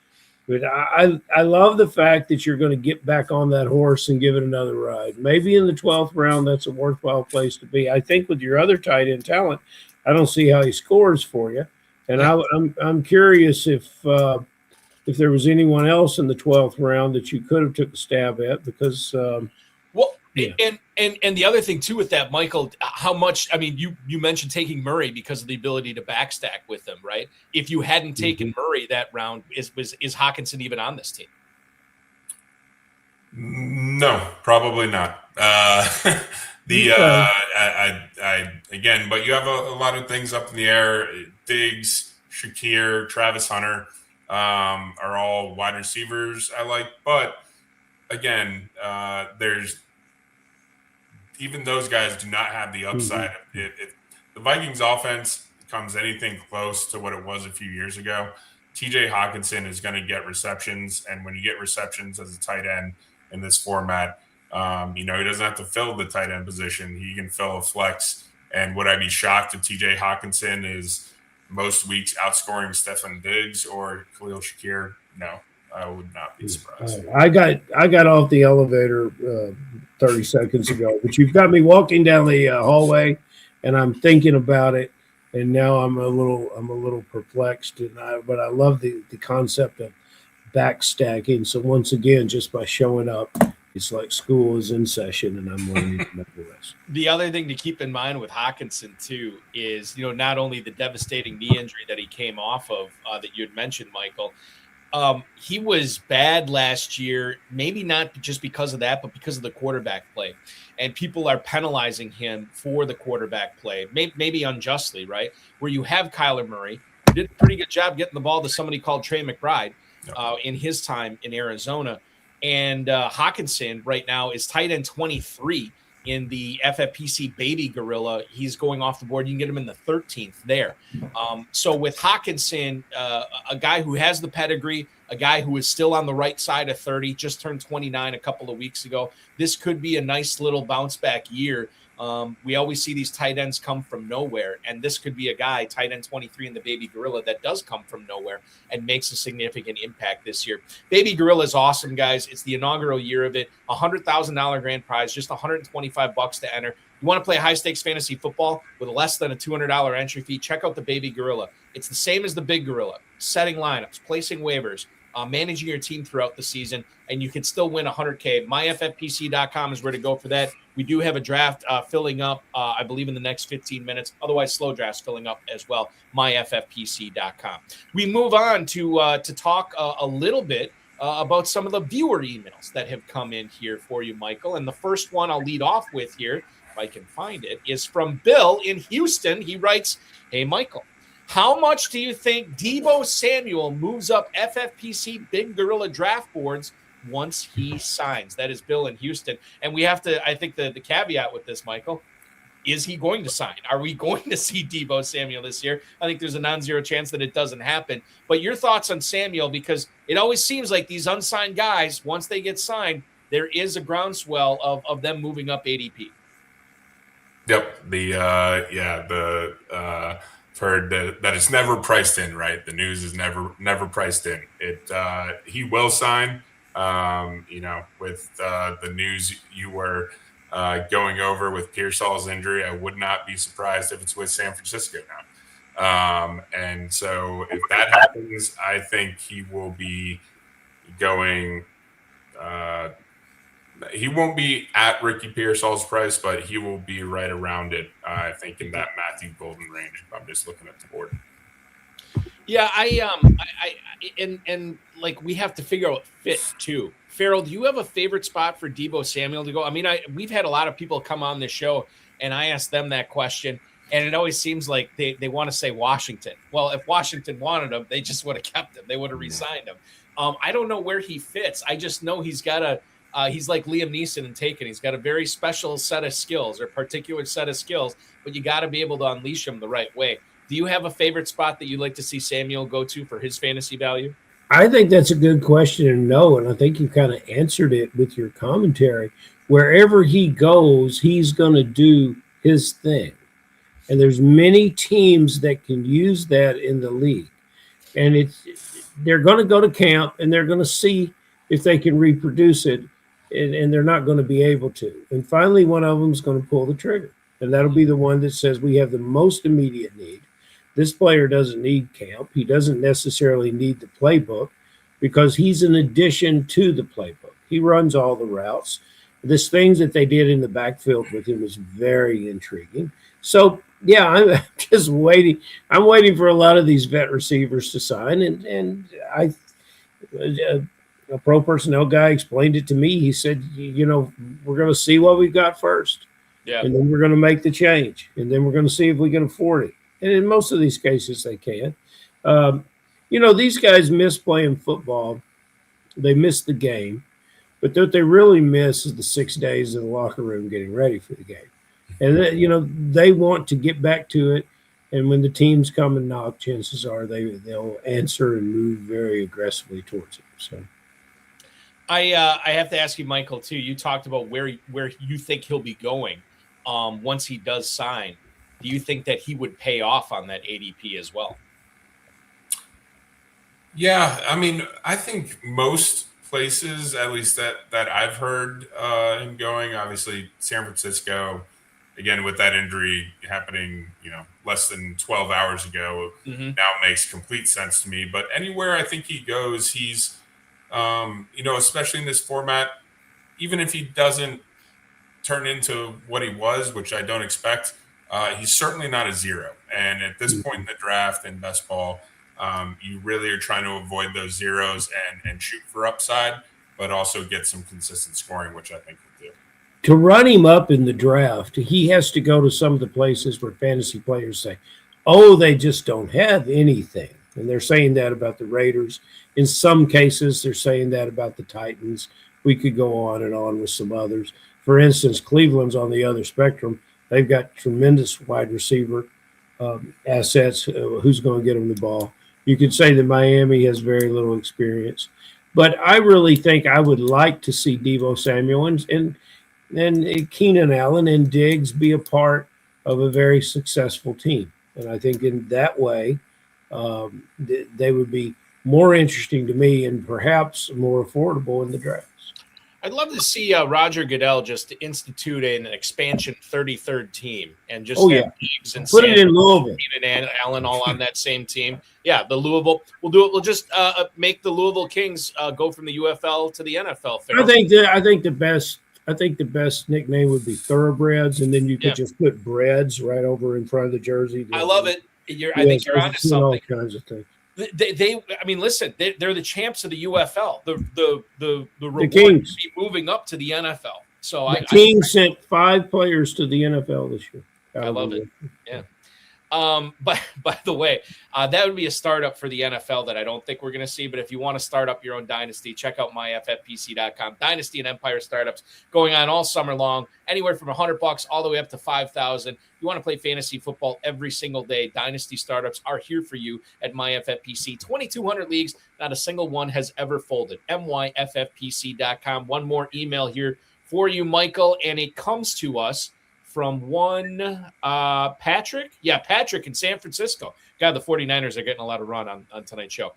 But I love the fact that you're going to get back on that horse and give it another ride. Maybe in the 12th round, that's a worthwhile place to be. I think with your other tight end talent, I don't see how he scores for you. And I'm curious if there was anyone else in the 12th round that you could have took a stab at because And the other thing too with that, Michael, how much, you mentioned taking Murray because of the ability to backstack with him, right? If you hadn't taken Murray that round, is Hawkinson even on this team? No, probably not. Again, but you have a lot of things up in the air. Diggs, Shakir, Travis Hunter are all wide receivers I like, but again, even those guys do not have the upside. If the Vikings offense becomes anything close to what it was a few years ago, T.J. Hawkinson is going to get receptions, and when you get receptions as a tight end in this format, he doesn't have to fill the tight end position. He can fill a flex. And would I be shocked if T.J. Hawkinson is most weeks outscoring Stefan Diggs or Khalil Shakir? No, I would not be surprised. I got off the elevator 30 seconds ago, but you've got me walking down the hallway, and I'm thinking about it, and now I'm a little perplexed. But I love the concept of backstacking. So once again, just by showing up, it's like school is in session, and I'm learning about the rest. The other thing to keep in mind with Hawkinson too is, not only the devastating knee injury that he came off of that you had mentioned, Michael. He was bad last year, maybe not just because of that, but because of the quarterback play. And people are penalizing him for the quarterback play, maybe unjustly, right? Where you have Kyler Murray, who did a pretty good job getting the ball to somebody called Trey McBride in his time in Arizona. And Hawkinson right now is tight end 23 in the FFPC Baby Gorilla. He's going off the board. You can get him in the 13th there. So with Hawkinson, a guy who has the pedigree, a guy who is still on the right side of 30, just turned 29 a couple of weeks ago, this could be a nice little bounce back year. We always see these tight ends come from nowhere, and this could be a guy, tight end 23 in the Baby Gorilla, that does come from nowhere and makes a significant impact this year. Baby Gorilla is awesome, guys. It's the inaugural year of it. $100,000 grand prize, just $125 to enter. You want to play high-stakes fantasy football with less than a $200 entry fee, check out the Baby Gorilla. It's the same as the Big Gorilla, setting lineups, placing waivers, managing your team throughout the season, and you can still win $100K. MyFFPC.com is where to go for that. We do have a draft filling up, I believe, in the next 15 minutes. Otherwise, slow drafts filling up as well. MyFFPC.com. We move on to talk a little bit about some of the viewer emails that have come in here for you, Michael. And the first one I'll lead off with here, if I can find it, is from Bill in Houston. He writes, "Hey, Michael, how much do you think Deebo Samuel moves up FFPC Big Gorilla draft boards once he signs?" That is Bill in Houston. And we have to, I think the caveat with this, Michael, is he going to sign? Are we going to see Deebo Samuel this year? I think there's a non-zero chance that it doesn't happen. But your thoughts on Samuel, because it always seems like these unsigned guys, once they get signed, there is a groundswell of them moving up ADP. Yep. Heard that it's never priced in, right? The news is never priced in. He will sign. With the news you were going over with Pearsall's injury, I would not be surprised if it's with San Francisco now. And so if that happens, I think he will be going. He won't be at Ricky Pearsall's price, but he will be right around it. I think in that Matthew Golden range. I'm just looking at the board. Yeah, and like we have to figure out fit too. Ferrell, do you have a favorite spot for Deebo Samuel to go? I mean, we've had a lot of people come on this show, and I asked them that question, and it always seems like they want to say Washington. Well, if Washington wanted him, they just would have kept him. They would have re-signed him. I don't know where he fits. I just know he's got he's like Liam Neeson in Taken. He's got a very special set of skills or particular set of skills, but you got to be able to unleash him the right way. Do you have a favorite spot that you'd like to see Samuel go to for his fantasy value? I think that's a good question to know, and I think you kind of answered it with your commentary. Wherever he goes, he's going to do his thing. And there's many teams that can use that in the league. And they're going to go to camp, and they're going to see if they can reproduce it, and they're not going to be able to. And finally, one of them is going to pull the trigger, and that'll be the one that says we have the most immediate need. This player doesn't need camp. He doesn't necessarily need the playbook because he's an addition to the playbook. He runs all the routes. This things that they did in the backfield with him was very intriguing. So, yeah, I'm just waiting. I'm waiting for a lot of these vet receivers to sign, and a pro personnel guy explained it to me. He said, we're going to see what we've got first. Yeah. And then we're going to make the change. And then we're going to see if we can afford it. And in most of these cases, they can. These guys miss playing football. They miss the game. But what they really miss is the 6 days in the locker room getting ready for the game. And, they want to get back to it. And when the teams come and knock, chances are they'll answer and move very aggressively towards it. So. I have to ask you, Michael, too. You talked about where you think he'll be going once he does sign. Do you think that he would pay off on that ADP as well? Yeah, I mean, I think most places, at least that I've heard him going, obviously San Francisco, again, with that injury happening, less than 12 hours ago, now makes complete sense to me. But anywhere I think he goes, he's, especially in this format, even if he doesn't turn into what he was, which I don't expect, he's certainly not a zero. And at this point in the draft and best ball, you really are trying to avoid those zeros and shoot for upside, but also get some consistent scoring, which I think will do. To run him up in the draft, he has to go to some of the places where fantasy players say, oh, they just don't have anything. And they're saying that about the Raiders. In some cases, they're saying that about the Titans. We could go on and on with some others. For instance, Cleveland's on the other spectrum. They've got tremendous wide receiver assets. Who's going to get them the ball? You could say that Miami has very little experience. But I really think I would like to see Deebo Samuel and Keenan Allen and Diggs be a part of a very successful team. And I think in that way, they would be more interesting to me and perhaps more affordable in the draft. I'd love to see Roger Goodell just institute an expansion 33rd team and just have Diggs and put it in Louisville and Allen all on that same team. Yeah, the Louisville. We'll do it. We'll just make the Louisville Kings go from the UFL to the NFL. I think the best nickname would be Thoroughbreds, and then you could just put breads right over in front of the jersey. I love it. I think you're onto something. All kinds of things. Listen, they're the champs of the UFL. The reward Kings be moving up to the NFL. So the Kings sent 5 players to the NFL this year. I love it. Yeah. But by the way, that would be a startup for the NFL that I don't think we're going to see. But if you want to start up your own dynasty, check out myffpc.com. Dynasty and Empire startups going on all summer long, anywhere from $100 all the way up to $5,000. You want to play fantasy football every single day. Dynasty startups are here for you at myffpc. 2,200 leagues, not a single one has ever folded. myffpc.com. One more email here for you, Michael, and it comes to us from one Patrick. Yeah, Patrick in San Francisco. God, the 49ers are getting a lot of run on tonight's show.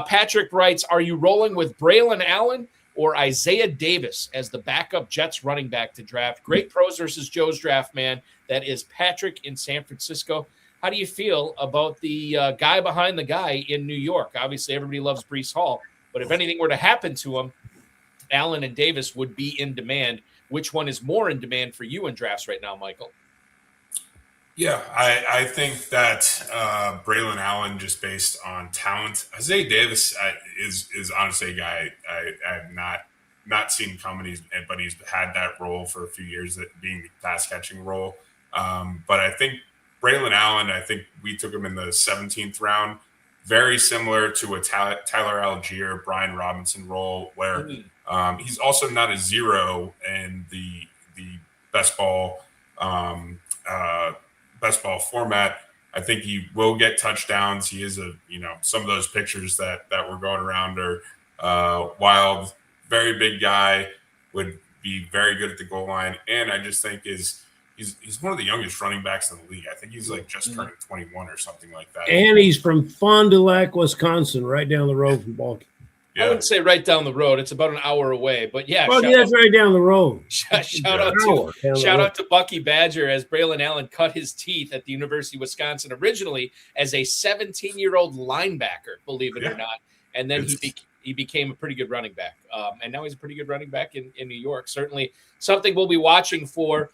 Patrick writes, are you rolling with Braylon Allen or Isaiah Davis as the backup Jets running back to draft? Great pros versus Joe's draft, man. That is Patrick in San Francisco. How do you feel about the guy behind the guy in New York? Obviously, everybody loves Breece Hall, but if anything were to happen to him, Allen and Davis would be in demand. Which one is more in demand for you in drafts right now, Michael? Yeah, I think that Braylon Allen, just based on talent, Isaiah Davis is honestly a guy I have not seen coming, but he's had that role for a few years, that being the pass catching role. But I think Braylon Allen, I think we took him in the 17th round, very similar to a Tyler Algier, Brian Robinson role, where he's also not a zero in the best ball format. I think he will get touchdowns. He is some of those pictures that were going around are wild, very big guy, would be very good at the goal line. And I just think he's one of the youngest running backs in the league. I think he's like just turning 21 or something like that. And he's from Fond du Lac, Wisconsin, right down the road from Balky. Yeah. I wouldn't say right down the road. It's about an hour away. But yeah, that's right down the road. Shout out to Bucky Badger as Braylon Allen cut his teeth at the University of Wisconsin, originally as a 17-year-old linebacker, believe it or not. And then he became a pretty good running back. And now he's a pretty good running back in New York. Certainly something we'll be watching for.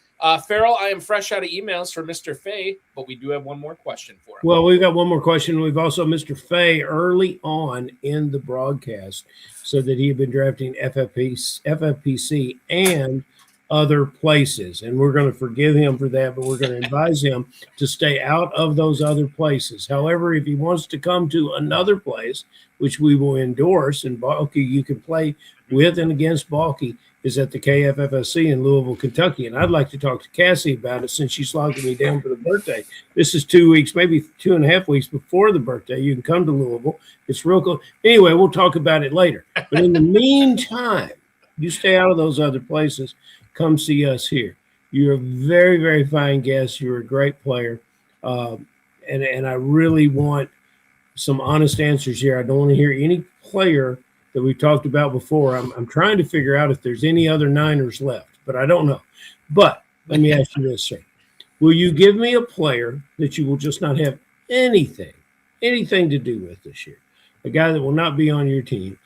Ferrell, I am fresh out of emails from Mr. Fay, but we do have one more question for him. Well, we've got one more question. We've also Mr. Fay early on in the broadcast said that he had been drafting FFPC and other places. And we're going to forgive him for that, but we're going to advise him to stay out of those other places. However, if he wants to come to another place, which we will endorse, and Balky, you can play with and against Balky, is at the KFFSC in Louisville, Kentucky. And I'd like to talk to Cassie about it since she's logging me down for the birthday. This is 2 weeks, maybe 2.5 weeks before the birthday. You can come to Louisville. It's real cool. Anyway, we'll talk about it later. But in the meantime, you stay out of those other places. Come see us here. You're a very, very fine guest. You're a great player. And I really want some honest answers here. I don't want to hear any player that we talked about before. I'm trying to figure out if there's any other Niners left, but I don't know. But let me ask you this, sir. Will you give me a player that you will just not have anything to do with this year? A guy that will not be on your team.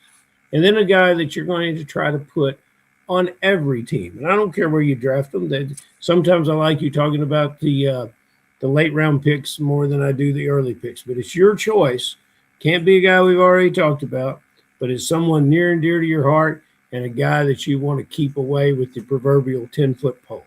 And then a guy that you're going to try to put on every team. And I don't care where you draft them. Sometimes I like you talking about the late round picks more than I do the early picks. But it's your choice. Can't be a guy we've already talked about, but it's someone near and dear to your heart and a guy that you want to keep away with the proverbial 10-foot pole.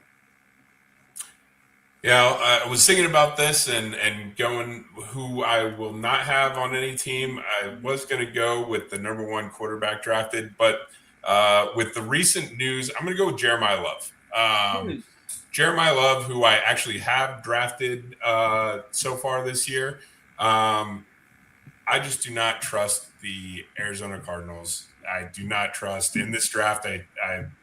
Yeah, I was thinking about this and going who I will not have on any team. I was going to go with the number one quarterback drafted, but with the recent news, I'm going to go with Jeremiah Love. Jeremiah Love, who I actually have drafted so far this year. I just do not trust the Arizona Cardinals. I do not trust in this draft. I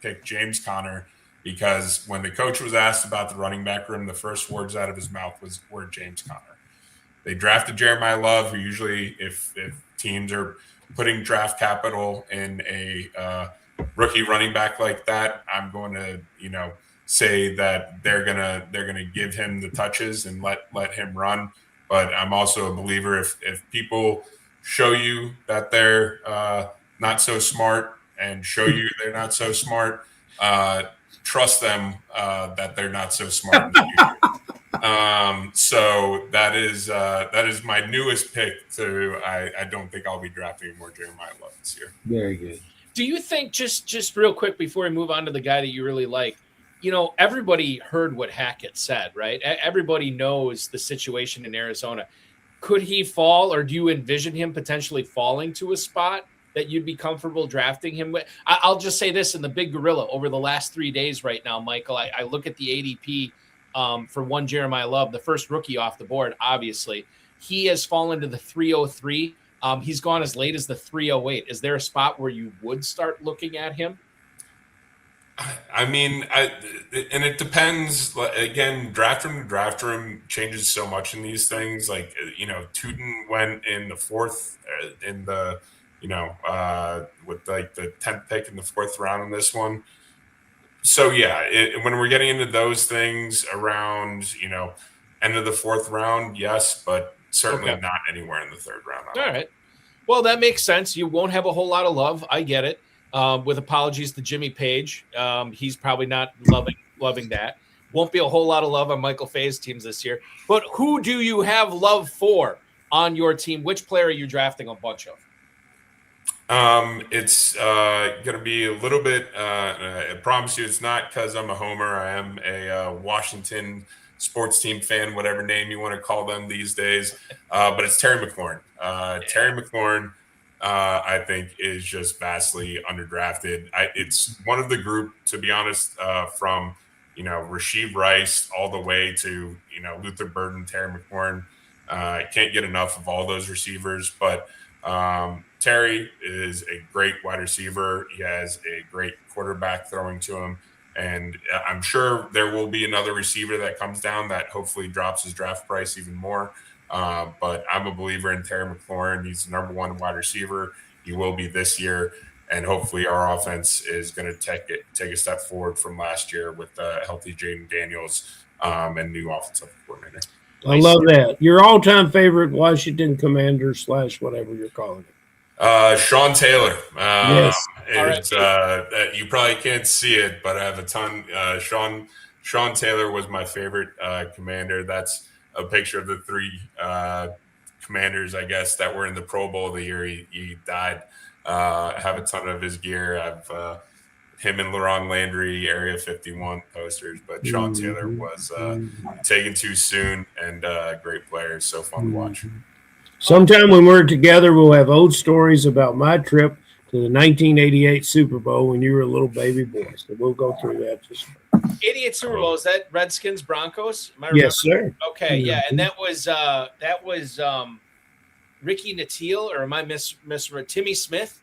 picked James Conner because when the coach was asked about the running back room, the first words out of his mouth were James Conner. They drafted Jeremiah Love, who usually, if teams are putting draft capital in a rookie running back like that, I'm going to, say that they're gonna give him the touches and let him run. But I'm also a believer if people show you that they're not so smart and show you they're not so smart, trust them that they're not so smart in the future. So that is my newest pick. I don't think I'll be drafting more Jeremiah Love this year. Very good. Do you think, just real quick before we move on to the guy that you really like, everybody heard what Hackett said, right? Everybody knows the situation in Arizona. Could he fall, or do you envision him potentially falling to a spot that you'd be comfortable drafting him with? I'll just say this in the Big Gorilla over the last 3 days right now, Michael, I look at the ADP for one Jeremiah Love, the first rookie off the board, obviously. He has fallen to the 303. He's gone as late as the 308. Is there a spot where you would start looking at him? I mean, and it depends. Again, draft room changes so much in these things. Like, Tootin went in the fourth, with like the 10th pick in the fourth round in this one. So yeah, when we're getting into those things around, end of the fourth round, yes, but certainly not anywhere in the third round. All right. Well, that makes sense. You won't have a whole lot of love. I get it. With apologies to Jimmy Page. He's probably not loving that. Won't be a whole lot of love on Michael Fay's teams this year. But who do you have love for on your team? Which player are you drafting a bunch of? It's going to be a little bit, I promise you it's not because I'm a homer. I am a Washington sports team fan, whatever name you want to call them these days. But it's Terry McLaurin. Terry McLaurin, I think, is just vastly underdrafted. It's one of the group, to be honest, from, Rasheed Rice all the way to, Luther Burden, Terry McLaurin. Can't get enough of all those receivers, but Terry is a great wide receiver. He has a great quarterback throwing to him. And I'm sure there will be another receiver that comes down that hopefully drops his draft price even more. But I'm a believer in Terry McLaurin. He's the number one wide receiver. He will be this year. And hopefully our offense is going to take a step forward from last year with healthy Jaden Daniels and new offensive coordinator. I love that. Your all-time favorite Washington Commander / whatever you're calling it. Sean Taylor. Yes. You probably can't see it, but I have a ton. Sean Taylor was my favorite commander. That's a picture of the three commanders, I guess, that were in the Pro Bowl the year he died. I have a ton of his gear. I have him and LaRon Landry, Area 51 posters, but Sean Taylor was taken too soon and a great player. So fun to watch. Sometime when we're together, we'll have old stories about my trip to the 1988 Super Bowl when you were a little baby boy. So we'll go through that. 88 Super Bowl, is that Redskins Broncos? Yes, sir. Okay, yeah, and that was Ricky Natil, or am I misremembering? Timmy Smith?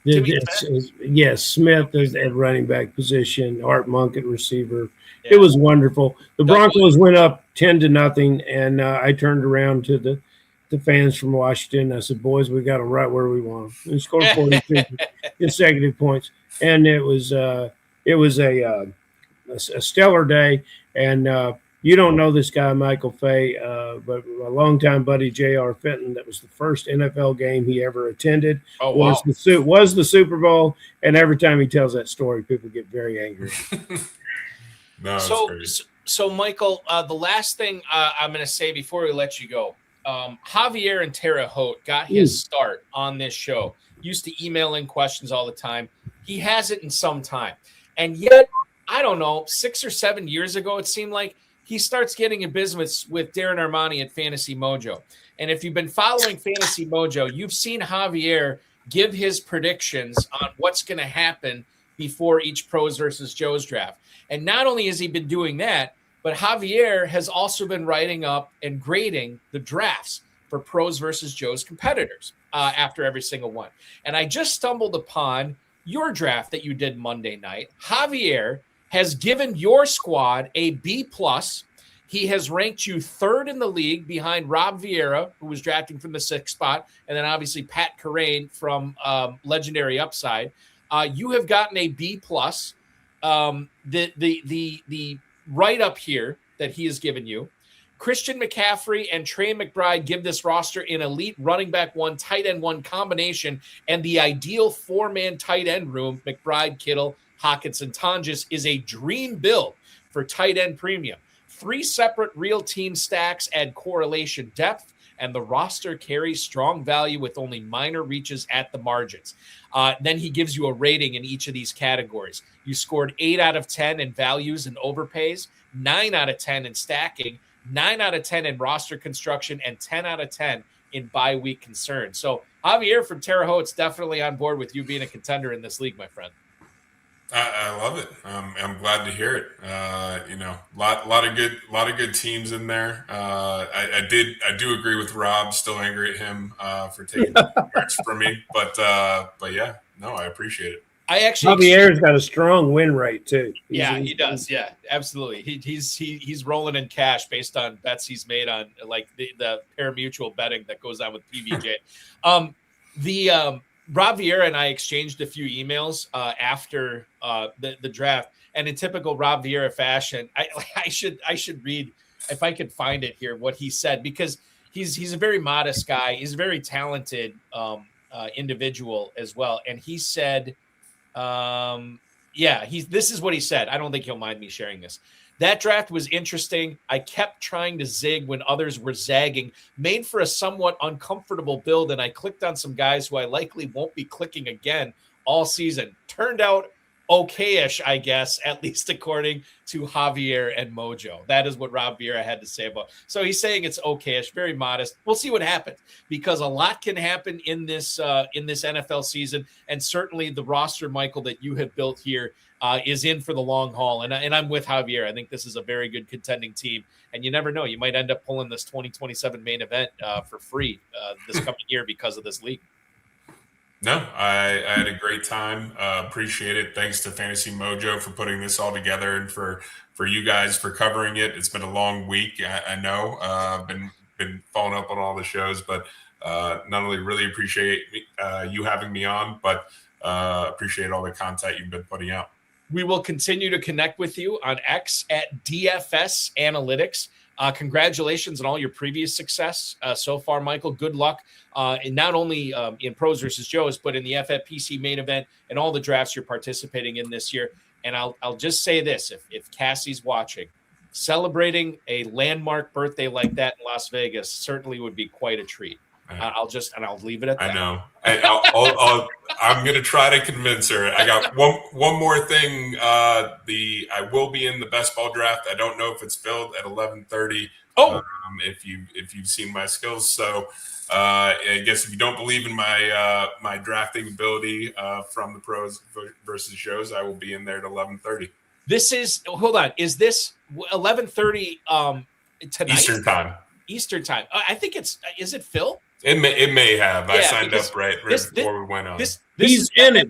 Yes, Smith is at running back position, Art Monk at receiver. Yeah. It was wonderful. The Broncos went up 10-0, and I turned around to the fans from Washington. I said, boys, we got them right where we want them. And scored 42 consecutive points. And it was a stellar day. And you don't know this guy, Michael Fay, but my longtime buddy, J.R. Fenton, that was the first NFL game he ever attended. Was the Super Bowl. And every time he tells that story, people get very angry. So Michael, the last thing I'm going to say before we let you go, Javier and Terre Haute got his start on this show. Used to email in questions all the time. He hasn't in some time. And yet, I don't know, 6 or 7 years ago, it seemed like he starts getting in business with Darren Armani at Fantasy Mojo. And if you've been following Fantasy Mojo, you've seen Javier give his predictions on what's going to happen before each Pros versus Joe's draft. And not only has he been doing that, but Javier has also been writing up and grading the drafts for Pros versus Joe's competitors after every single one. And I just stumbled upon your draft that you did Monday night. Javier has given your squad a B+. He has ranked you third in the league behind Rob Vieira, who was drafting from the 6th spot, and then obviously Pat Carrain from Legendary Upside. You have gotten a B+. The write-up here that he has given you, Christian McCaffrey and Trey McBride give this roster an elite running back 1, tight end 1 combination, and the ideal 4-man tight end room, McBride, Kittle, Hockenson, Tonjes, is a dream build for tight end premium. 3 separate real team stacks add correlation depth, and the roster carries strong value with only minor reaches at the margins. Then he gives you a rating in each of these categories. You scored 8 out of 10 in values and overpays, 9 out of 10 in stacking, 9 out of 10 in roster construction, and 10 out of 10 in bye-week concerns. So Javier from Terre Haute's definitely on board with you being a contender in this league, my friend. I love it. I'm glad to hear it. Lot of good teams in there. I do agree with Rob. Still angry at him for taking merch from me, but yeah, no, I appreciate it. I actually Javier's got a strong win rate too. He does. Yeah, absolutely. He's rolling in cash based on bets he's made on like the pari-mutuel betting that goes on with PVJ. Rob Vieira and I exchanged a few emails after the draft, and in typical Rob Vieira fashion, I should read, if I could find it here, what he said, because he's a very modest guy. He's a very talented individual as well, and he said. This is what he said. I don't think he'll mind me sharing this. That draft was interesting. I kept trying to zig when others were zagging, made for a somewhat uncomfortable build, and I clicked on some guys who I likely won't be clicking again all season. Turned out okay-ish, I guess, at least according to Javier and Mojo. That is what Rob Vieira had to say about it. So he's saying it's okay-ish, very modest. We'll see what happens, because a lot can happen in this NFL season, and certainly the roster, Michael, that you have built here is in for the long haul. And I'm with Javier. I think this is a very good contending team, and you never know. You might end up pulling this 2027 main event for free this coming year because of this league. No, I had a great time. Appreciate it. Thanks to Fantasy Mojo for putting this all together, and for you guys for covering it. It's been a long week. I know. Been following up on all the shows, but not only really appreciate you having me on, but appreciate all the content you've been putting out. We will continue to connect with you on X at DFS Analytics. Congratulations on all your previous success so far, Michael. Good luck, and not only in Pros versus Joes, but in the FFPC main event and all the drafts you're participating in this year. And I'll just say this: if Cassie's watching, celebrating a landmark birthday like that in Las Vegas certainly would be quite a treat. I'll leave it at that. I know. I'm going to try to convince her. I got one more thing. I will be in the best ball draft. I don't know if it's filled at 11:30. Oh, if you've seen my skills, so I guess if you don't believe in my drafting ability from the Pros versus Joes, I will be in there at 11:30. This is Is this 11:30 tonight? Eastern time. I think it's. Is it Phil? It may have. Yeah, I signed up right before we went on. He's in it.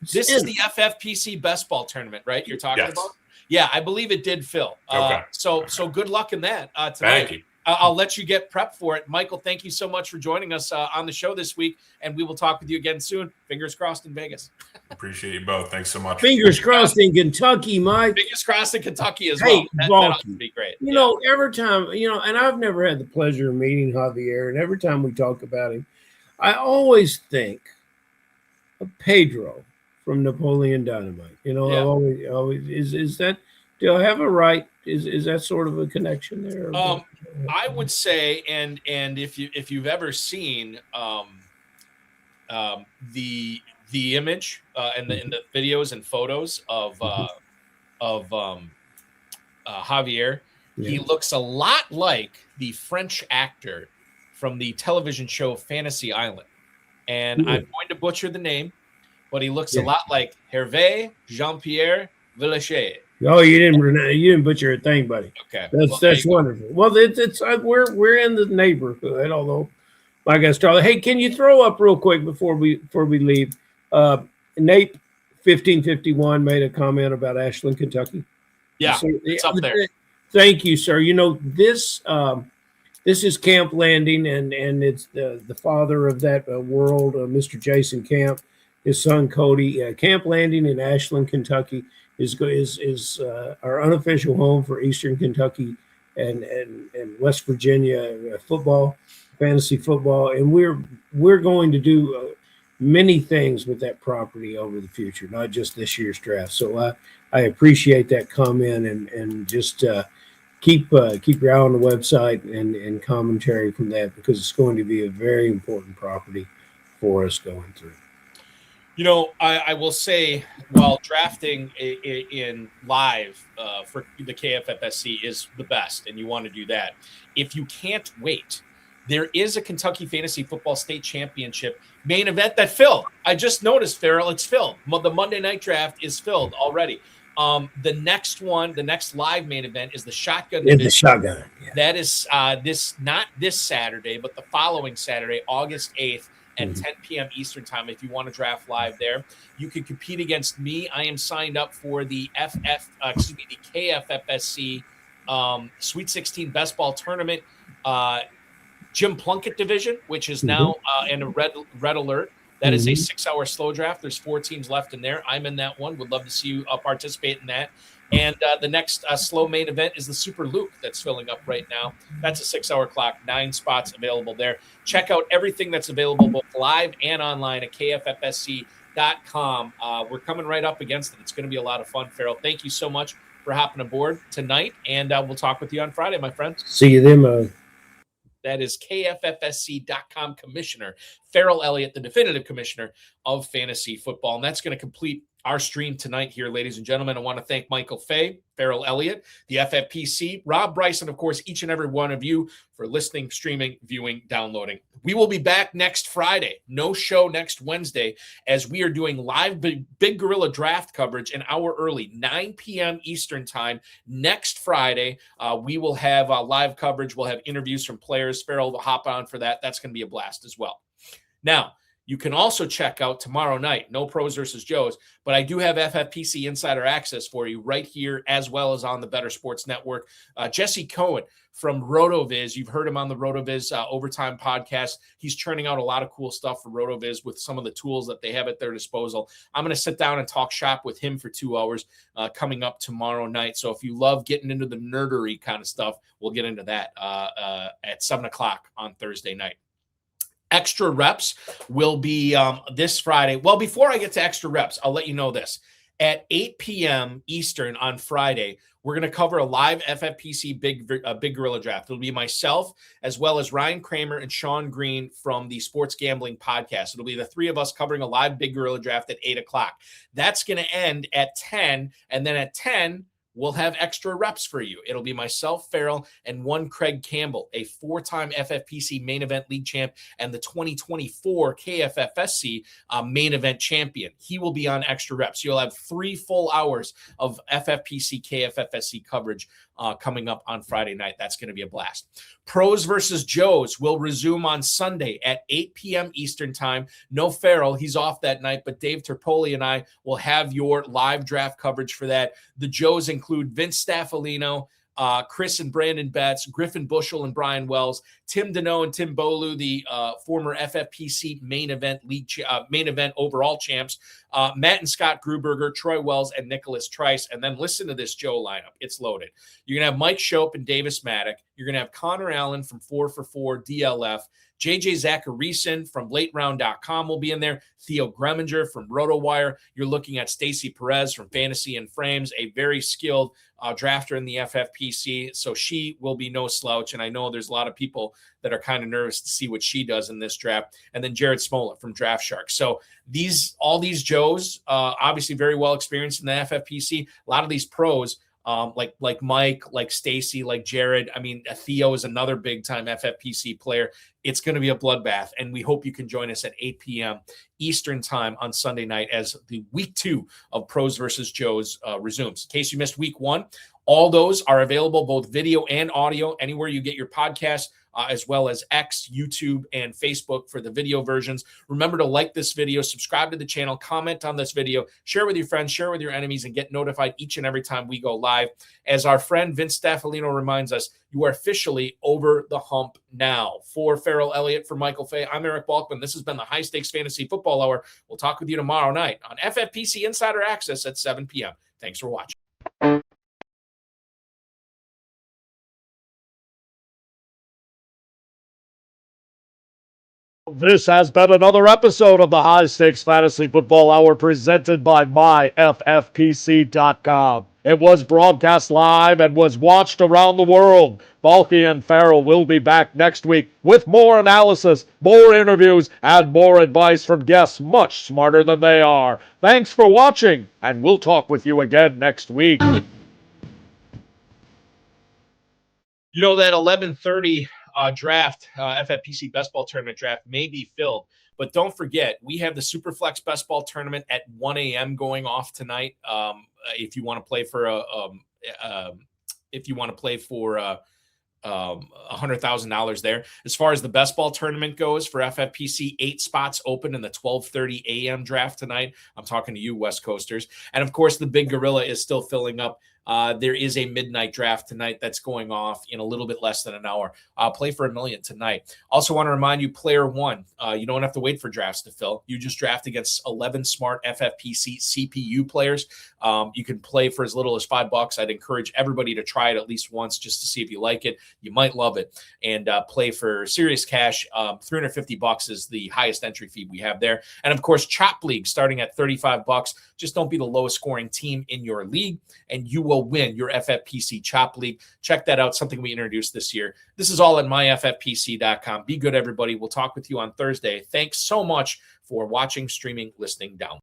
This is the FFPC Best Ball Tournament, right? You're talking about? Yeah, I believe it did, Phil. Okay. So good luck in that tonight. Thank you. I'll let you get prepped for it. Michael, thank you so much for joining us on the show this week, and we will talk with you again soon. Fingers crossed in Vegas. Appreciate you both. Thanks so much. Fingers crossed in Kentucky, Mike. Fingers crossed in Kentucky as well. That ought to be great. You know, every time, and I've never had the pleasure of meeting Javier, and every time we talk about him, I always think of Pedro from Napoleon Dynamite. I always is that. Do I have a right? Is that sort of a connection there? I would say, and if you've ever seen the image and the videos and photos of Javier, he looks a lot like the French actor from the television show Fantasy Island, and I'm going to butcher the name, but he looks a lot like Hervé Jean-Pierre Villachet. Oh, you didn't butcher a thing, buddy. Okay, that's wonderful. Well, it's we're in the neighborhood, although I got started. Hey, can you throw up real quick before we leave? Nate 1551 made a comment about Ashland, Kentucky. Yeah, it's up there. Thank you, sir. This is Camp Landing, and it's the father of that world, Mr. Jason Camp, his son Cody. Camp Landing in Ashland, Kentucky is our unofficial home for Eastern Kentucky and West Virginia football, fantasy football, and we're going to do many things with that property over the future, not just this year's draft. So I appreciate that comment, and just keep your eye on the website and commentary from that, because it's going to be a very important property for us going through. I will say, while drafting in live for the KFFSC is the best, and you want to do that, if you can't wait, there is a Kentucky Fantasy Football State Championship main event that filled. I just noticed, Ferrell, it's filled. The Monday night draft is filled already. The next live main event is the Shotgun Division. The Shotgun. Yeah. That is not this Saturday, but the following Saturday, August 8th. At 10 p.m. Eastern time. If you want to draft live there, you can compete against me. I am signed up for the KFFSC Sweet 16 Best Ball Tournament Jim Plunkett division, which is now in a red alert. That is a 6-hour slow draft. There's 4 teams left in there. I'm in that one. Would love to see you participate in that. And the next slow main event is the Super Luke that's filling up right now. That's a 6-hour clock, 9 spots available there. Check out everything that's available both live and online at kffsc.com. We're coming right up against it. It's going to be a lot of fun, Ferrell. Thank you so much for hopping aboard tonight, and we'll talk with you on Friday, my friend. See you then, Mo. That is kffsc.com commissioner, Ferrell Elliott, the definitive commissioner of fantasy football. And that's going to complete our stream tonight here, ladies and gentlemen. I want to thank Michael Fay, Ferrell Elliott, the FFPC, Rob Bryce, and of course, each and every one of you for listening, streaming, viewing, downloading. We will be back next Friday. No show next Wednesday, as we are doing live Big Gorilla draft coverage an hour early, 9 p.m. Eastern time. Next Friday, we will have live coverage. We'll have interviews from players. Ferrell will hop on for that. That's going to be a blast as well. Now, you can also check out tomorrow night, no Pros versus Joes, but I do have FFPC Insider Access for you right here, as well as on the Better Sports Network. Jesse Cohen from RotoViz, you've heard him on the RotoViz Overtime podcast. He's churning out a lot of cool stuff for RotoViz with some of the tools that they have at their disposal. I'm going to sit down and talk shop with him for 2 hours coming up tomorrow night. So if you love getting into the nerdery kind of stuff, we'll get into that at 7 o'clock on Thursday night. Extra reps will be this Friday. Well, before I get to extra reps, I'll let you know this. At 8 p.m. Eastern on Friday, we're going to cover a live FFPC Big Gorilla Draft. It'll be myself, as well as Ryan Kramer and Sean Green from the Sports Gambling Podcast. It'll be the 3 of us covering a live Big Gorilla Draft at 8 o'clock. That's going to end at 10, and then at 10, we'll have extra reps for you. It'll be myself, Ferrell, and one Craig Campbell, a 4-time FFPC Main Event League champ and the 2024 KFFSC Main Event champion. He will be on extra reps. You'll have 3 full hours of FFPC KFFSC coverage coming up on Friday night. That's going to be a blast. Pros versus Joes will resume on Sunday at 8 p.m. Eastern time. No Ferrell, he's off that night, but Dave Terpoli and I will have your live draft coverage for that. The Joes include Vince Staffolino, Chris and Brandon Betts, Griffin Bushel and Brian Wells, Tim Deneau and Tim Bolu, the former FFPC main event main event overall champs, Matt and Scott Gruberger, Troy Wells, and Nicholas Trice. And then listen to this Joe lineup. It's loaded. You're going to have Mike Shope and Davis Maddock. You're going to have Connor Allen from 4for4 DLF. JJ Zachariason from LateRound.com will be in there. Theo Greminger from RotoWire. You're looking at Stacy Perez from Fantasy and Frames, a very skilled drafter in the FFPC. So she will be no slouch. And I know there's a lot of people that are kind of nervous to see what she does in this draft. And then Jared Smollett from Draft Shark. So all these Joes, obviously very well experienced in the FFPC. A lot of these pros, like Mike, like Stacy, like Jared. I mean, Theo is another big-time FFPC player. It's going to be a bloodbath, and we hope you can join us at 8 p.m. Eastern time on Sunday night as the week 2 of Pros versus Joes resumes. In case you missed week 1, all those are available, both video and audio, anywhere you get your podcasts, as well as X, YouTube, and Facebook for the video versions. Remember to like this video, subscribe to the channel, comment on this video, share with your friends, share with your enemies, and get notified each and every time we go live. As our friend Vince Staffolino reminds us, you are officially over the hump now. For Ferrell Elliott, for Michael Fay, I'm Eric Balkman. This has been the High Stakes Fantasy Football Hour. We'll talk with you tomorrow night on FFPC Insider Access at 7 p.m. Thanks for watching. This has been another episode of the High Stakes Fantasy Football Hour presented by myffpc.com. It was broadcast live and was watched around the world. Balky and Ferrell will be back next week with more analysis, more interviews, and more advice from guests much smarter than they are. Thanks for watching, and we'll talk with you again next week. You know, that 11:30 draft, FFPC Best Ball Tournament draft may be filled, but don't forget, we have the Superflex Best Ball Tournament at 1 a.m. going off tonight. If you want to play for $100,000 there. As far as the Best Ball Tournament goes for FFPC, 8 spots open in the 12:30 a.m. draft tonight. I'm talking to you, West Coasters. And of course, the Big Gorilla is still filling up. There is a midnight draft tonight that's going off in a little bit less than an hour. Play for $1 million tonight. Also want to remind you, Player One, you don't have to wait for drafts to fill. You just draft against 11 smart FFPC CPU players. You can play for as little as $5. I'd encourage everybody to try it at least once just to see if you like it. You might love it. And play for serious cash. $350 is the highest entry fee we have there. And of course, Chop League starting at $35. Just don't be the lowest scoring team in your league, and you will win your FFPC Chop League. Check that out, something we introduced this year. This is all at myffpc.com. Be good, everybody. We'll talk with you on Thursday. Thanks so much for watching, streaming, listening, down.